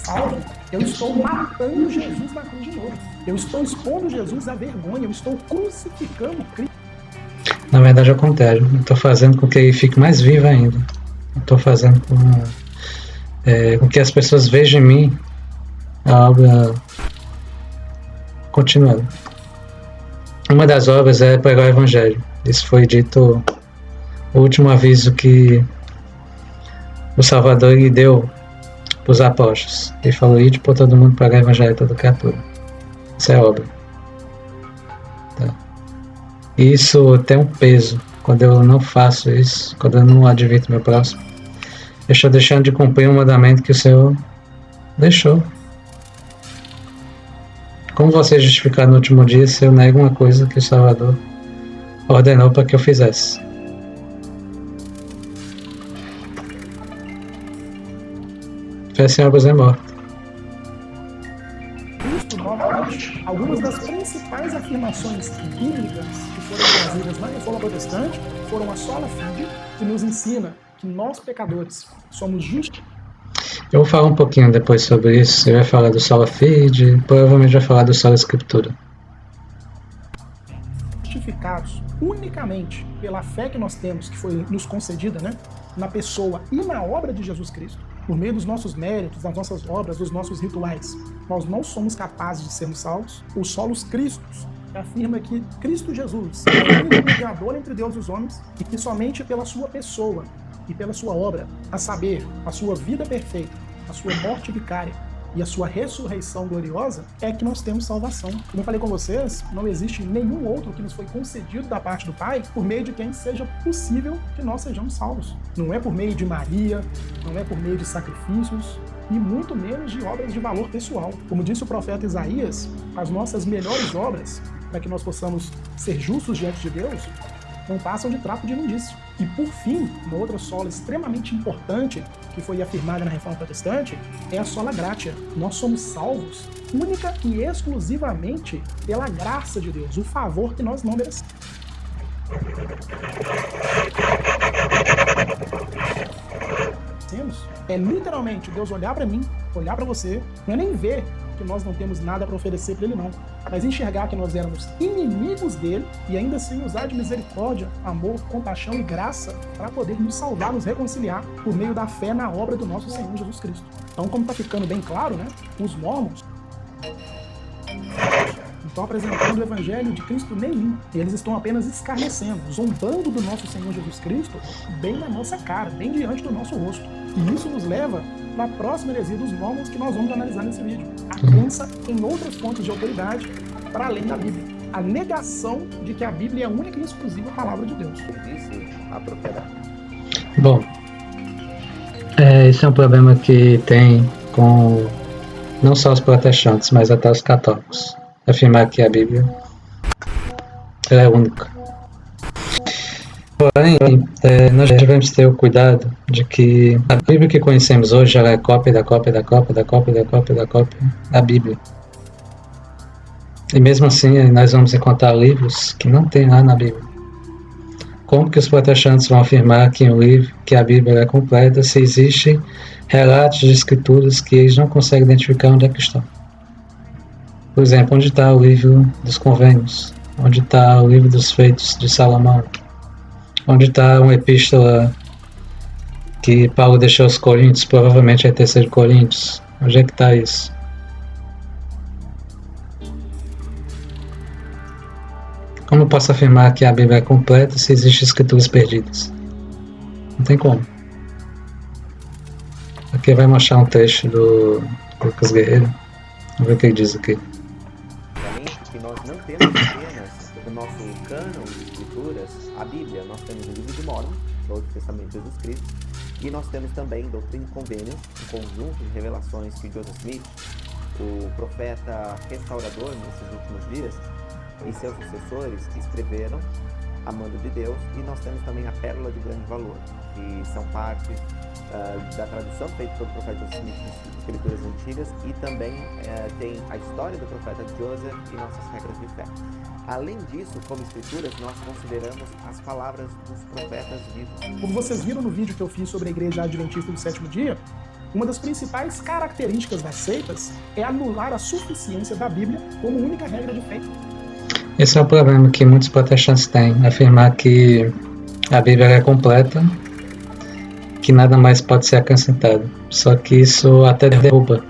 Speaker 2: Salvo, eu estou matando Jesus na cruz de novo. Eu estou expondo Jesus à vergonha. Eu estou crucificando Cristo.
Speaker 1: Na verdade, ao contrário. Eu estou fazendo com que ele fique mais vivo ainda. Eu estou fazendo com que as pessoas vejam em mim a obra continuando. Uma das obras é pregar o Evangelho. Isso foi dito, o último aviso que o Salvador lhe deu para os apóstolos. Ele falou: ide por todo mundo pregar o Evangelho a toda criatura. Isso é obra. Tá? Isso tem um peso. Quando eu não faço isso, quando eu não advirto meu próximo, eu estou deixando de cumprir um mandamento que o Senhor deixou. Como você justificar no último dia se eu nego uma coisa que o Salvador ordenou para que eu fizesse? Fé sem obras é morta.
Speaker 2: Cristo, novamente, algumas das principais afirmações bíblicas que foram trazidas na Reforma Protestante foram a sola fide, que nos ensina que nós, pecadores, somos justificados.
Speaker 1: Eu vou falar um pouquinho depois sobre isso. Você vai falar do sola fide, provavelmente vai falar do sola escritura.
Speaker 2: Justificados unicamente pela fé que nós temos, que foi nos concedida, né, na pessoa e na obra de Jesus Cristo, por meio dos nossos méritos, das nossas obras, dos nossos rituais. Nós não somos capazes de sermos salvos. O solos Christus afirma que Cristo Jesus é o único mediador entre Deus e os homens e que somente pela sua pessoa e pela sua obra, a saber, a sua vida perfeita, a sua morte vicária e a sua ressurreição gloriosa, é que nós temos salvação. Como eu falei com vocês, não existe nenhum outro que nos foi concedido da parte do Pai por meio de quem seja possível que nós sejamos salvos. Não é por meio de Maria, não é por meio de sacrifícios e muito menos de obras de valor pessoal. Como disse o profeta Isaías, as nossas melhores obras, para que nós possamos ser justos diante de Deus, não passam de trapo de imundício. E por fim, uma outra sola extremamente importante que foi afirmada na Reforma Protestante é a sola gratia. Nós somos salvos única e exclusivamente pela graça de Deus, o favor que nós não merecemos. É literalmente Deus olhar para mim, olhar para você, não é nem ver que nós não temos nada para oferecer para Ele não, mas enxergar que nós éramos inimigos dele e ainda assim usar de misericórdia, amor, compaixão e graça para poder nos salvar, nos reconciliar por meio da fé na obra do nosso Senhor Jesus Cristo. Então, como está ficando bem claro, né, os mormons estão apresentando o evangelho de Cristo nenhum. Eles estão apenas escarnecendo, zombando do nosso Senhor Jesus Cristo bem na nossa cara, bem diante do nosso rosto. E isso nos leva na próxima heresia dos mormons que nós vamos analisar nesse vídeo. A crença em outras fontes de autoridade para além da Bíblia. A negação de que a Bíblia é a única e exclusiva palavra de Deus.
Speaker 1: Bom, esse é um problema que tem com não só os protestantes, mas até os católicos. Afirmar que a Bíblia é única. Porém, nós devemos ter o cuidado de que a Bíblia que conhecemos hoje ela é cópia da cópia da cópia da cópia da cópia da cópia da Bíblia. E mesmo assim, nós vamos encontrar livros que não tem lá na Bíblia. Como que os protestantes vão afirmar que a Bíblia é completa se existem relatos de escrituras que eles não conseguem identificar onde é que estão? Por exemplo, onde está o livro dos convênios? Onde está o livro dos feitos de Salomão? Onde está uma epístola que Paulo deixou aos Coríntios? Provavelmente é 3 Coríntios. Onde é que está isso? Como eu posso afirmar que a Bíblia é completa se existem escrituras perdidas? Não tem como. Aqui vai mostrar um trecho do Lucas Guerreiro. Vamos ver o que ele diz aqui.
Speaker 9: Que nós não temos apenas o nosso cânon de escrituras, a Bíblia. Nós temos o livro de Mórmon, o Novo Testamento de Jesus Cristo, e nós temos também Doutrina e Convênios, um conjunto de revelações que Joseph Smith, o profeta restaurador nesses últimos dias, e seus sucessores escreveram a mando de Deus, e nós temos também a Pérola de Grande Valor, que são parte da tradução feita pelo profeta Joseph Smith em escrituras antigas, e também tem a história do profeta Joseph e nossas regras de fé. Além disso, como escrituras, nós consideramos as palavras dos profetas vivos.
Speaker 2: Como vocês viram no vídeo que eu fiz sobre a Igreja Adventista do Sétimo Dia, uma das principais características das seitas é anular a suficiência da Bíblia como única regra de fé.
Speaker 1: Esse é o problema que muitos protestantes têm, afirmar que a Bíblia é completa, que nada mais pode ser acrescentado. Só que isso até derruba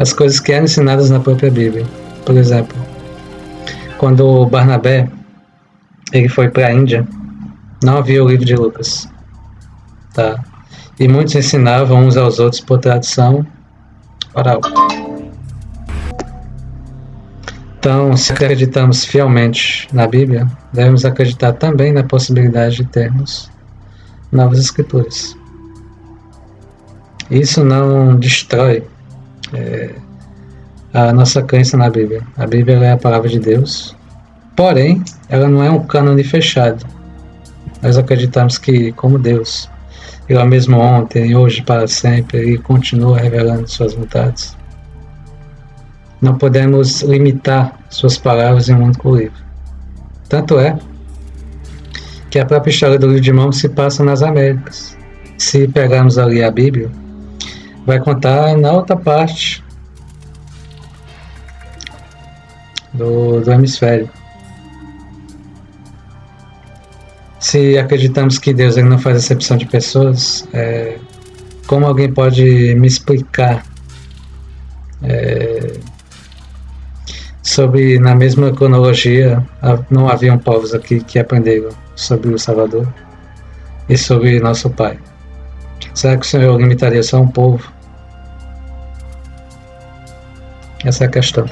Speaker 1: as coisas que eram ensinadas na própria Bíblia. Por exemplo, quando Barnabé ele foi para a Índia, não havia o livro de Lucas, tá? E muitos ensinavam uns aos outros por tradição oral. Então, se acreditamos fielmente na Bíblia, devemos acreditar também na possibilidade de termos novas escrituras. Isso não destrói a nossa crença na Bíblia. A Bíblia é a palavra de Deus, porém, ela não é um cânone fechado. Nós acreditamos que, como Deus, Ele é o mesmo ontem, hoje, para sempre, Ele continua revelando suas vontades. Não podemos limitar suas palavras em um único livro. Tanto é que a própria história do livro de Mórmon se passa nas Américas. Se pegarmos ali a Bíblia, vai contar na outra parte do hemisfério. Se acreditamos que Deus ele não faz acepção de pessoas, como alguém pode me explicar sobre, na mesma cronologia, não haviam povos aqui que aprenderam sobre o Salvador e sobre nosso Pai? Será que o Senhor limitaria só um povo? Essa é a questão.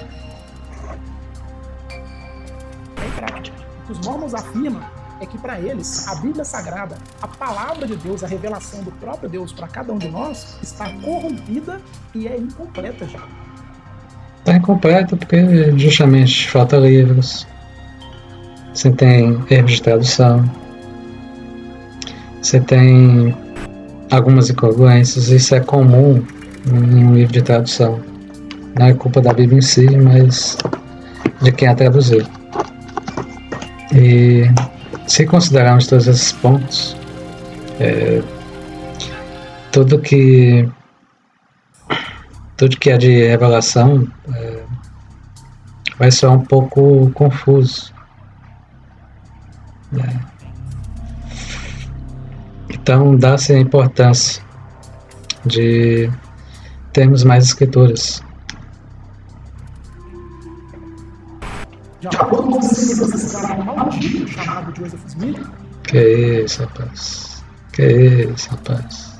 Speaker 2: O que os Mormons afirmam é que para eles, a Bíblia Sagrada, a palavra de Deus, a revelação do próprio Deus para cada um de nós, está corrompida e é incompleta já.
Speaker 1: Está incompleta porque justamente falta livros, você tem erros de tradução, você tem algumas incongruências. Isso é comum em um livro de tradução. Não é culpa da Bíblia em si, mas de quem a traduziu. E se considerarmos todos esses pontos, tudo que é de revelação vai soar um pouco confuso. Então dá-se a importância de termos mais escrituras.
Speaker 2: De acordo com os necessitaram um maldito chamado Joseph Smith.
Speaker 1: Que isso, rapaz? Que isso, rapaz?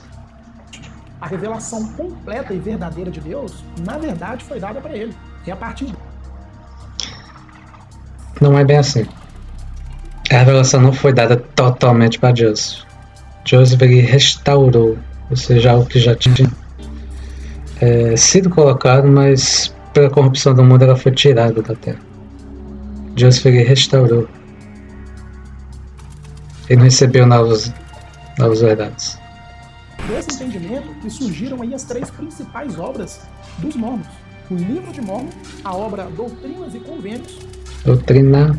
Speaker 2: A revelação completa e verdadeira de Deus, na verdade, foi dada para ele. E a partir dele.
Speaker 1: Não é bem assim. A revelação não foi dada totalmente para Joseph. Joseph ele restaurou, ou seja, algo que já tinha sido colocado, mas pela corrupção do mundo ela foi tirada da terra. Joseph restaurou. Ele não recebeu novas verdades.
Speaker 2: Desse entendimento que surgiram aí as 3 principais obras dos Mormons. O Livro de Mormon, a obra Doutrinas e Convênios,
Speaker 1: Doutrina.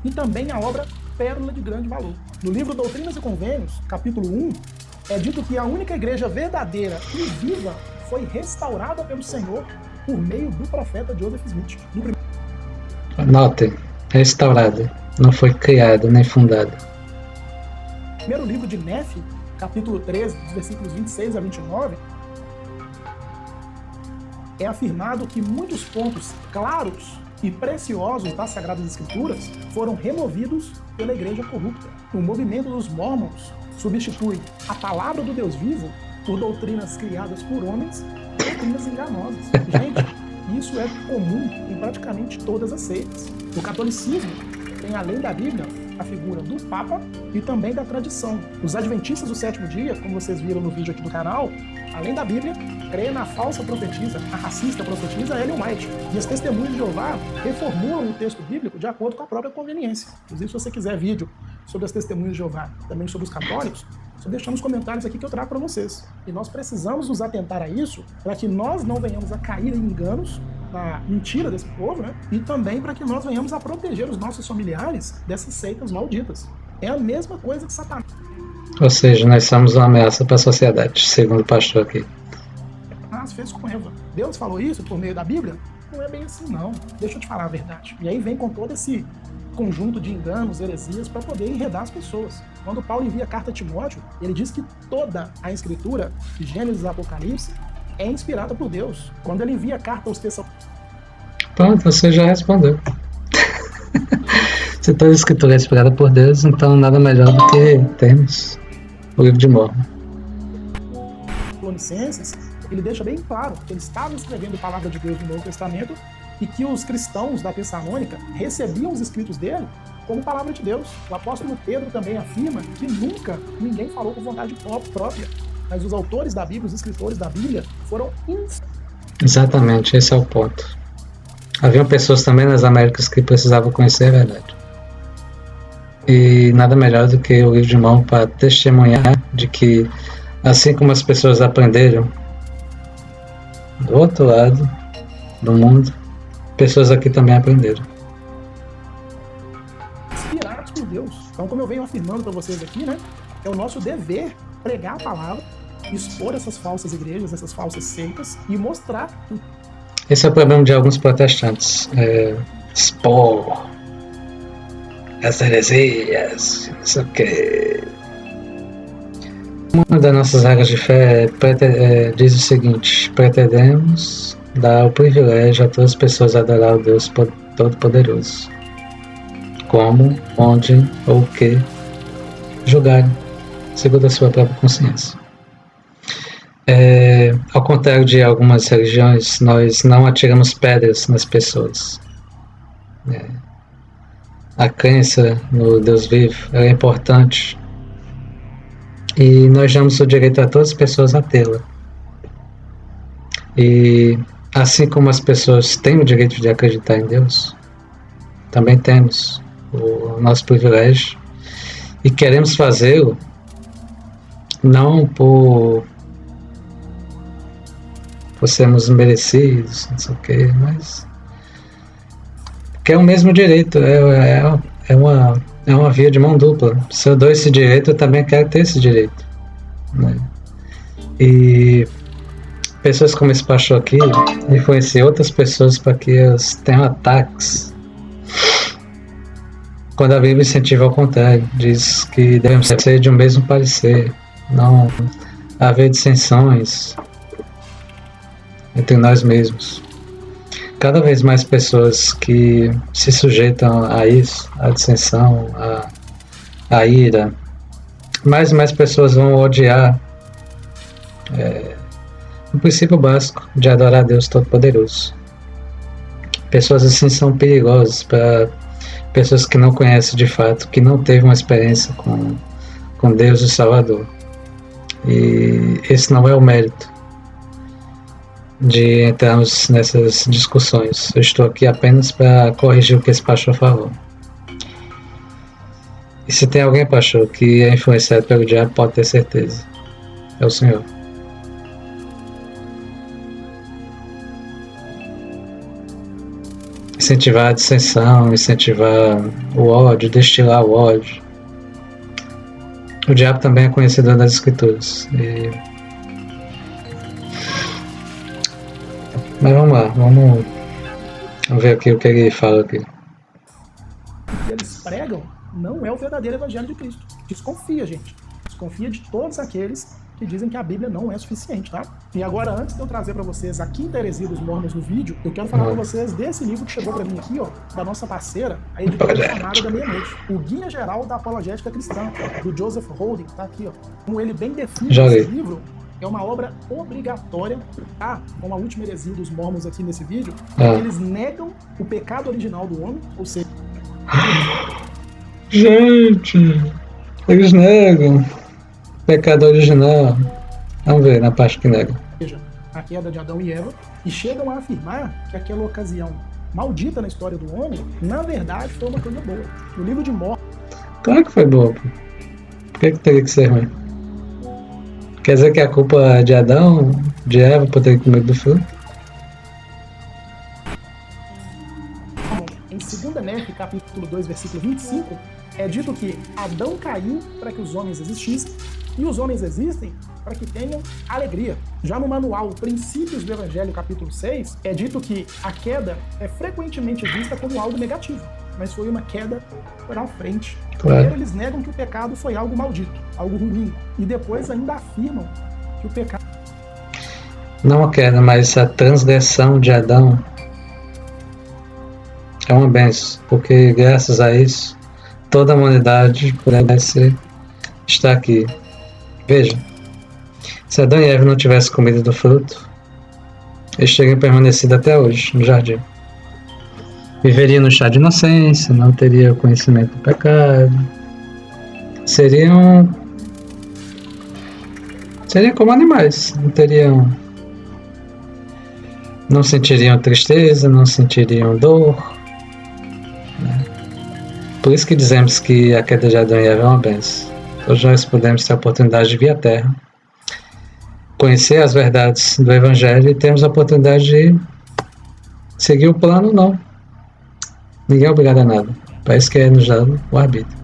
Speaker 2: e também a obra Pérola de Grande Valor. No livro Doutrinas e Convênios, capítulo 1, é dito que a única igreja verdadeira e viva foi restaurada pelo Senhor por meio do profeta Joseph Smith. No
Speaker 1: Notem, restaurada. Não foi criada nem fundada.
Speaker 2: primeiro livro de Nefe, capítulo 13, dos versículos 26 a 29, é afirmado que muitos pontos claros e preciosos das Sagradas Escrituras foram removidos pela igreja corrupta. O movimento dos Mormons substitui a palavra do Deus vivo por doutrinas criadas por homens e doutrinas enganosas. Gente, isso é comum em praticamente todas as seitas. O catolicismo tem, além da Bíblia, a figura do Papa e também da tradição. Os adventistas do sétimo dia, como vocês viram no vídeo aqui do canal, além da Bíblia, crê na falsa profetisa, a racista profetisa Ellen White. E as testemunhas de Jeová reformulam o texto bíblico de acordo com a própria conveniência. Inclusive, se você quiser vídeo sobre as testemunhas de Jeová, também sobre os católicos, só deixar nos comentários aqui que eu trago para vocês. E nós precisamos nos atentar a isso para que nós não venhamos a cair em enganos, na mentira desse povo, né? E também para que nós venhamos a proteger os nossos familiares dessas seitas malditas. É a mesma coisa que Satanás.
Speaker 1: Ou seja, nós somos uma ameaça para a sociedade, segundo o pastor aqui.
Speaker 2: Fez com Eva. Deus falou isso por meio da Bíblia? Não é bem assim, não. Deixa eu te falar a verdade. E aí vem com todo esse conjunto de enganos, heresias, para poder enredar as pessoas. Quando Paulo envia a carta a Timóteo, ele diz que toda a Escritura, de Gênesis e Apocalipse, é inspirada por Deus. Quando ele envia a carta aos Tessalonicenses...
Speaker 1: Pronto, você já respondeu. Se toda a Escritura é inspirada por Deus, então nada melhor do que termos o livro de Mormon.
Speaker 2: Ele deixa bem claro que ele estava escrevendo a palavra de Deus no Novo Testamento e que os cristãos da Tessalônica recebiam os escritos dele como palavra de Deus. O apóstolo Pedro também afirma que nunca ninguém falou por vontade própria, mas os autores da Bíblia, os escritores da Bíblia, foram
Speaker 1: Exatamente, esse é o ponto. Haviam pessoas também nas Américas que precisavam conhecer a verdade. E nada melhor do que o livro de Mormon para testemunhar de que, assim como as pessoas aprenderam do outro lado do mundo, pessoas aqui também aprenderam.
Speaker 2: Inspirados por Deus. Então, como eu venho afirmando para vocês aqui, né, é o nosso dever pregar a palavra, expor essas falsas igrejas, essas falsas seitas e mostrar.
Speaker 1: Esse é o problema de alguns protestantes. Expor as heresias, não sei o que. Uma das nossas regras de fé diz o seguinte: pretendemos dar o privilégio a todas as pessoas a adorar o Deus Todo-Poderoso, como, onde ou o que julgarem, segundo a sua própria consciência. Ao contrário de algumas religiões, nós não atiramos pedras nas pessoas. A crença no Deus vivo é importante. E nós damos o direito a todas as pessoas a tê-la. E assim como as pessoas têm o direito de acreditar em Deus, também temos o nosso privilégio. E queremos fazê-lo não por sermos merecidos, não sei o quê, mas que é o mesmo direito, é uma via de mão dupla. Se eu dou esse direito, eu também quero ter esse direito, né? E pessoas como esse pastor aqui influenciam outras pessoas para que elas tenham ataques, quando a Bíblia incentiva ao contrário. Diz que devemos ser de um mesmo parecer, não haver dissensões entre nós mesmos. Cada vez mais pessoas que se sujeitam a isso, a dissensão, a ira, mais e mais pessoas vão odiar o princípio básico de adorar a Deus Todo-Poderoso. Pessoas assim são perigosas para pessoas que não conhecem de fato, que não teve uma experiência com Deus o Salvador. E esse não é o mérito de entrarmos nessas discussões. Eu estou aqui apenas para corrigir o que esse pastor falou. E se tem alguém, pastor, que é influenciado pelo diabo, pode ter certeza. É o Senhor. Incentivar a dissensão, incentivar o ódio, destilar o ódio. O diabo também é conhecedor das Escrituras. Mas vamos lá, vamos ver aqui o que ele fala aqui.
Speaker 2: O que eles pregam não é o verdadeiro evangelho de Cristo. Desconfia, gente. Desconfia de todos aqueles que dizem que a Bíblia não é suficiente, tá? E agora, antes de eu trazer para vocês a quinta heresia dos mormons no vídeo, eu quero falar para vocês desse livro que chegou para mim aqui, ó, da nossa parceira, a editora chamada da Meia-Noite. O Guia Geral da Apologética Cristã, do Joseph Holding, tá aqui, ó. Como ele bem define esse livro, é uma obra obrigatória, tá? Como a última heresia dos mormons aqui nesse vídeo, eles negam o pecado original do homem, ou seja...
Speaker 1: Gente, eles negam o pecado original. Vamos ver na parte que nega.
Speaker 2: Ou seja, a queda de Adão e Eva, e chegam a afirmar que aquela ocasião maldita na história do homem, na verdade, foi uma coisa boa. No livro de Mormon...
Speaker 1: Claro que foi boa, pô. Por que teria que ser ruim? Quer dizer que a culpa é de Adão, de Eva, por ter comido do fruto?
Speaker 2: Em 2 Nefe, capítulo 2, versículo 25, é dito que Adão caiu para que os homens existissem, e os homens existem para que tenham alegria. Já no manual Princípios do Evangelho, capítulo 6, é dito que a queda é frequentemente vista como algo negativo, mas foi uma queda para frente. Primeiro eles negam que o pecado foi algo maldito, algo ruim, e depois ainda afirmam que o pecado...
Speaker 1: Não a queda, mas a transgressão de Adão é uma bênção, porque graças a isso toda a humanidade pudesse estar aqui. Veja, se Adão e Eva não tivessem comido do fruto, eles teriam permanecido até hoje no jardim. Viveriam no estado de inocência, não teriam conhecimento do pecado. Seriam como animais, não sentiriam tristeza, não sentiriam dor. Por isso que dizemos que a queda de Adão e Eva é uma bênção. Hoje nós podemos ter a oportunidade de vir à Terra, conhecer as verdades do Evangelho e temos a oportunidade de seguir o plano ou não. Ninguém é obrigado a nada. Para isso que é nos dado o arbítrio.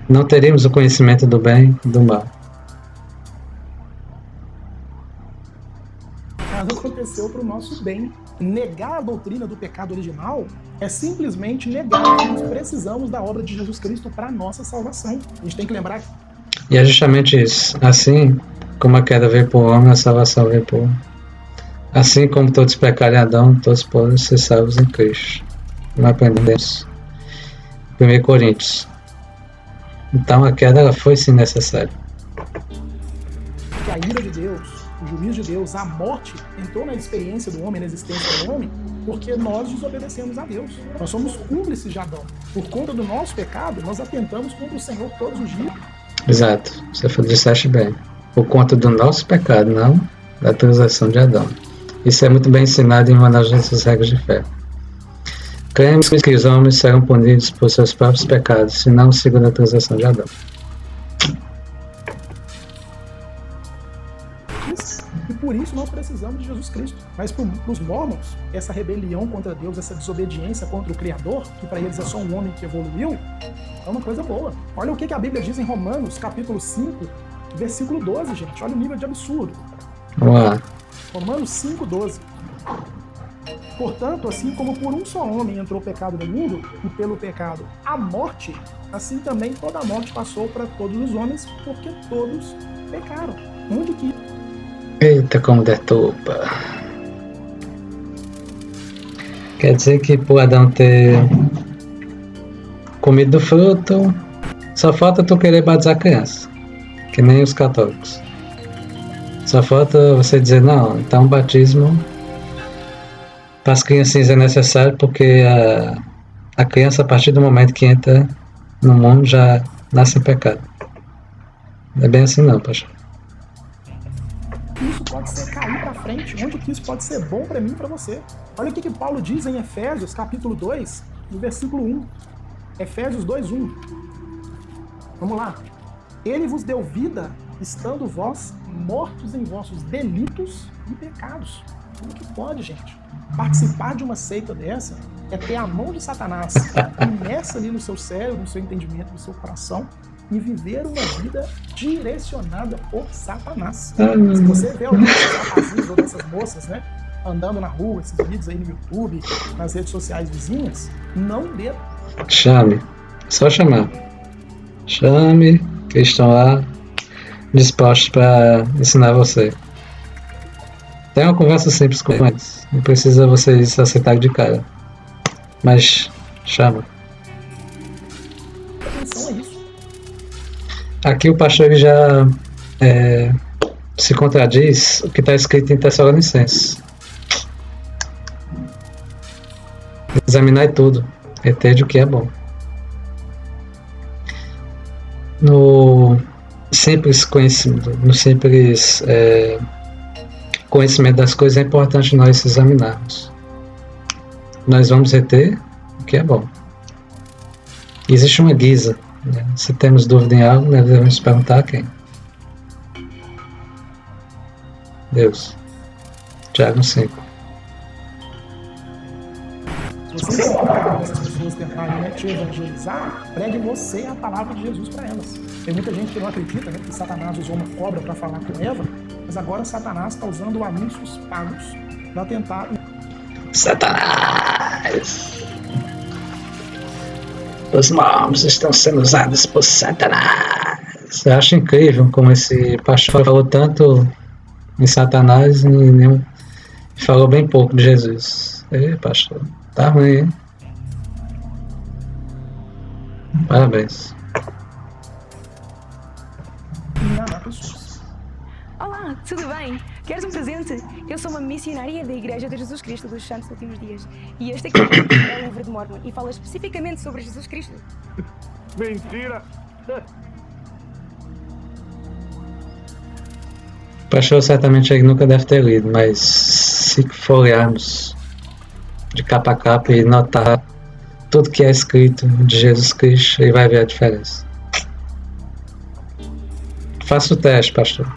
Speaker 1: Não teríamos o conhecimento do bem e do mal.
Speaker 2: Mas aconteceu para o nosso bem. Negar a doutrina do pecado original é simplesmente negar que nós precisamos da obra de Jesus Cristo para a nossa salvação. A gente tem que lembrar que...
Speaker 1: E é justamente isso. Assim como a queda veio por homem, a salvação veio por homem. Assim como todos pecaram em Adão, todos podem ser salvos em Cristo. Não aprendemos 1 Coríntios. Então a queda ela foi sim necessária.
Speaker 2: Que a ira de Deus, o juízo de Deus, a morte entrou na experiência do homem, na existência do homem, porque nós desobedecemos a Deus. Nós somos cúmplices de Adão. Por conta do nosso pecado, nós atentamos contra o Senhor todos os dias.
Speaker 1: Exato, você disseste bem. Por conta do nosso pecado, não da transação de Adão. Isso é muito bem ensinado em uma das nossas regras de fé. Cremos que os homens serão punidos por seus próprios pecados, se não segundo a transação de Adão.
Speaker 2: E por isso nós precisamos de Jesus Cristo. Mas para os mormons, essa rebelião contra Deus, essa desobediência contra o Criador, que para eles é só um homem que evoluiu, é uma coisa boa. Olha o que a Bíblia diz em Romanos, capítulo 5, versículo 12, gente. Olha o nível de absurdo.
Speaker 1: Uau.
Speaker 2: Romanos 5, 12. Portanto, assim como por um só homem entrou o pecado no mundo, e pelo pecado a morte, assim também toda a morte passou para todos os homens, porque todos pecaram. Onde que...
Speaker 1: Eita, como deturpa. Quer dizer que por Adão ter comido do fruto, só falta tu querer batizar a criança, que nem os católicos. Só falta você dizer, não, então o batismo para as criancinhas é necessário porque a criança, a partir do momento que entra no mundo, já nasce em pecado. Não é bem assim não, pastor.
Speaker 2: que isso pode ser cair para frente, onde que isso pode ser bom para mim e para você. Olha o que Paulo diz em Efésios, capítulo 2, no versículo 1. Efésios 2:1. Vamos lá. Ele vos deu vida, estando vós mortos em vossos delitos e pecados. Como que pode, gente? Participar de uma seita dessa é ter a mão de Satanás imersa ali no seu cérebro, no seu entendimento, no seu coração, e viver uma vida direcionada por Satanás. Se você vê alguns rapazinhos ou dessas moças, né, andando na rua, esses vídeos aí no YouTube, nas redes sociais vizinhas, não dê.
Speaker 1: Chame. Só chamar. Chame, que eles estão lá dispostos para ensinar você. Tem uma conversa simples com eles. Não precisa vocês aceitarem de cara. Mas chama.
Speaker 2: Atenção a isso.
Speaker 1: Aqui o pastor ele já se contradiz o que está escrito em Tessalonicenses. Examinai tudo, retende o que é bom. No simples conhecimento das coisas é importante nós examinarmos. Nós vamos reter o que é bom. Existe uma guisa, né? Se temos dúvida em algo, nós devemos perguntar a quem? Deus. Tiago 5.
Speaker 2: Se você encontrar essas pessoas tentarem te evangelizar, pregue você a palavra de Jesus para elas. Tem muita gente que não acredita, né, que Satanás usou uma cobra para falar com Eva, mas agora Satanás está usando anúncios pagos para tentar...
Speaker 1: Satanás! Os mormons estão sendo usados por Satanás. Eu acho incrível como esse pastor falou tanto em Satanás e falou bem pouco de Jesus. Ei, pastor, tá ruim, hein? Parabéns.
Speaker 10: Olá, tudo bem? Queres um presente? Eu sou uma missionária da Igreja de Jesus Cristo dos Santos Últimos Dias. E este aqui é o livro de Mormon e fala especificamente sobre Jesus Cristo.
Speaker 11: Mentira!
Speaker 1: O pastor certamente ele nunca deve ter lido, mas se folhearmos de capa a capa e notar tudo que é escrito de Jesus Cristo, ele vai ver a diferença. Faça o teste, pastor.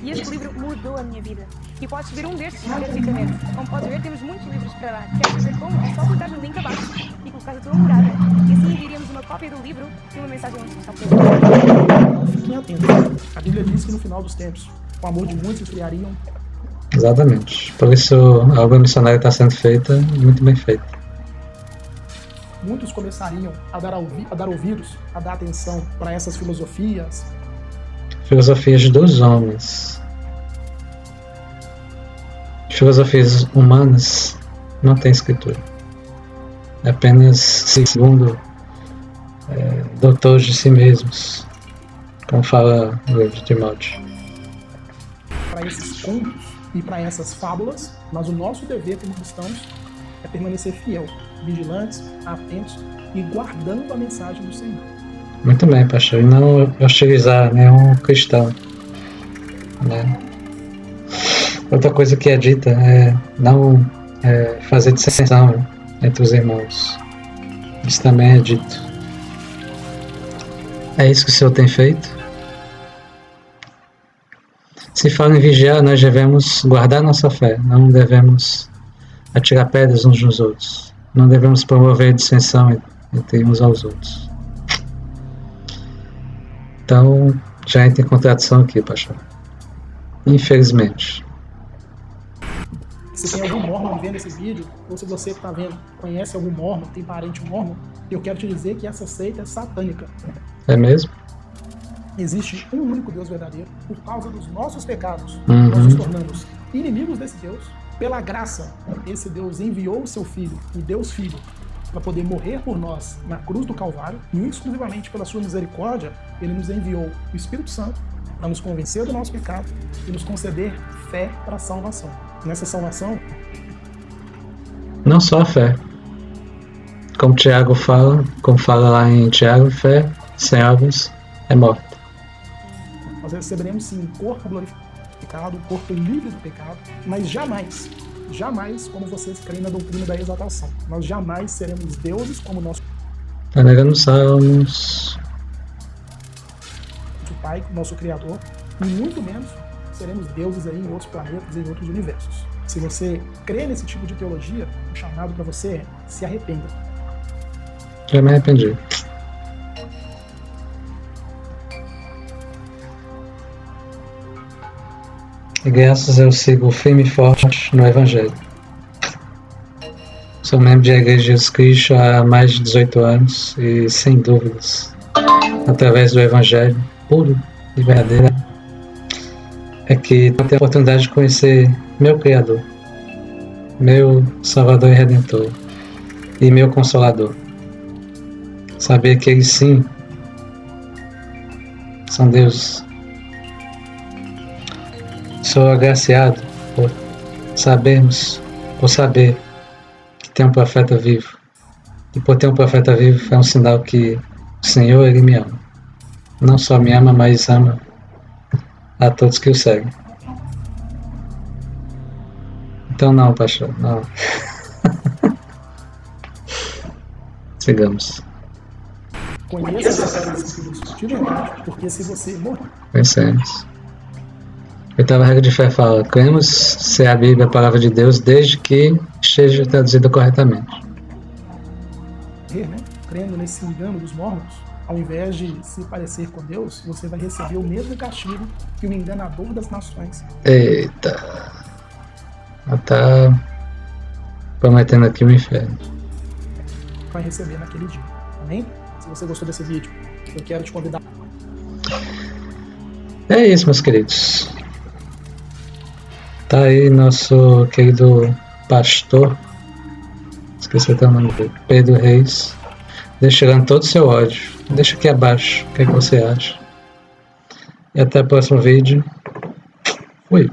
Speaker 10: E este livro mudou a minha vida. E podes ver um destes gratuitamente. Como podes ver, temos muitos livros para dar. Queres saber como? É só clicar no link abaixo e colocar a tua morada. E assim enviaremos uma cópia do livro e uma mensagem onde está presente.
Speaker 2: Então fiquem atentos. A Bíblia diz que no final dos tempos, o amor de muitos esfriariam.
Speaker 1: Exatamente. Por isso a obra missionária está sendo feita, muito bem feita.
Speaker 2: Muitos começariam a dar ouvidos, a dar atenção para essas filosofias.
Speaker 1: Filosofias dos homens. Filosofias humanas não tem escritura. É apenas segundo doutores de si mesmos, como fala o livro de Timóteo.
Speaker 2: Para esses contos e para essas fábulas, mas o nosso dever como cristãos é permanecer fiel, vigilantes, atentos e guardando a mensagem do Senhor.
Speaker 1: Muito bem, pastor. E não hostilizar nenhum cristão, né? Outra coisa que é dita é não fazer dissensão entre os irmãos. Isso também é dito. É isso que o Senhor tem feito? Se fala em vigiar, nós devemos guardar nossa fé. Não devemos atirar pedras uns nos outros. Não devemos promover dissensão entre uns aos outros. Então, já entra em contradição aqui, pastor. Infelizmente.
Speaker 2: Se tem algum mormon vendo esse vídeo, ou se você que está vendo conhece algum mormon, tem parente mormon, eu quero te dizer que essa seita é satânica.
Speaker 1: É mesmo?
Speaker 2: Existe um único Deus verdadeiro. Por causa dos nossos pecados, nós nos tornamos inimigos desse Deus. Pela graça, esse Deus enviou o seu Filho, o Deus Filho, para poder morrer por nós na cruz do Calvário, e exclusivamente pela sua misericórdia, ele nos enviou o Espírito Santo para nos convencer do nosso pecado e nos conceder fé para a salvação. Nessa salvação,
Speaker 1: não só a fé. Como fala lá em Tiago, fé sem obras é morta.
Speaker 2: Nós receberemos sim um corpo glorificado, um corpo livre do pecado, mas jamais, como vocês creem na doutrina da exaltação, nós jamais seremos deuses como nosso
Speaker 1: Salmos.
Speaker 2: Pai, nosso Criador, e muito menos seremos deuses aí em outros planetas, em outros universos. Se você crê nesse tipo de teologia, o chamado para você é: se arrependa.
Speaker 1: Já me arrependi. E graças eu sigo firme e forte no Evangelho. Sou membro da Igreja de Jesus Cristo há mais de 18 anos e, sem dúvidas, através do Evangelho puro e verdadeiro, é que tenho a oportunidade de conhecer meu Criador, meu Salvador e Redentor e meu Consolador. Saber que eles sim são Deus. Sou agraciado por saber que tem um profeta vivo. E por ter um profeta vivo é um sinal que o Senhor, Ele me ama. Não só me ama, mas ama a todos que o seguem. Então não, pastor, não. Sigamos.
Speaker 2: Conheça essas Escrituras de verdade, porque se você morrer...
Speaker 1: Conhecemos. Oitava regra de fé fala: cremos ser a Bíblia a palavra de Deus desde que esteja traduzida corretamente.
Speaker 2: Né? Crendo nesse engano dos mormons, ao invés de se parecer com Deus, você vai receber o mesmo castigo que o enganador das nações.
Speaker 1: Eita. Tá prometendo aqui o inferno.
Speaker 2: Vai receber naquele dia. Amém? Se você gostou desse vídeo, eu quero te convidar.
Speaker 1: É isso, meus queridos. Tá aí nosso querido pastor, esqueci até o nome dele, Pedro Reis, deixando todo o seu ódio. Deixa aqui abaixo o que é que você acha. E até o próximo vídeo. Fui.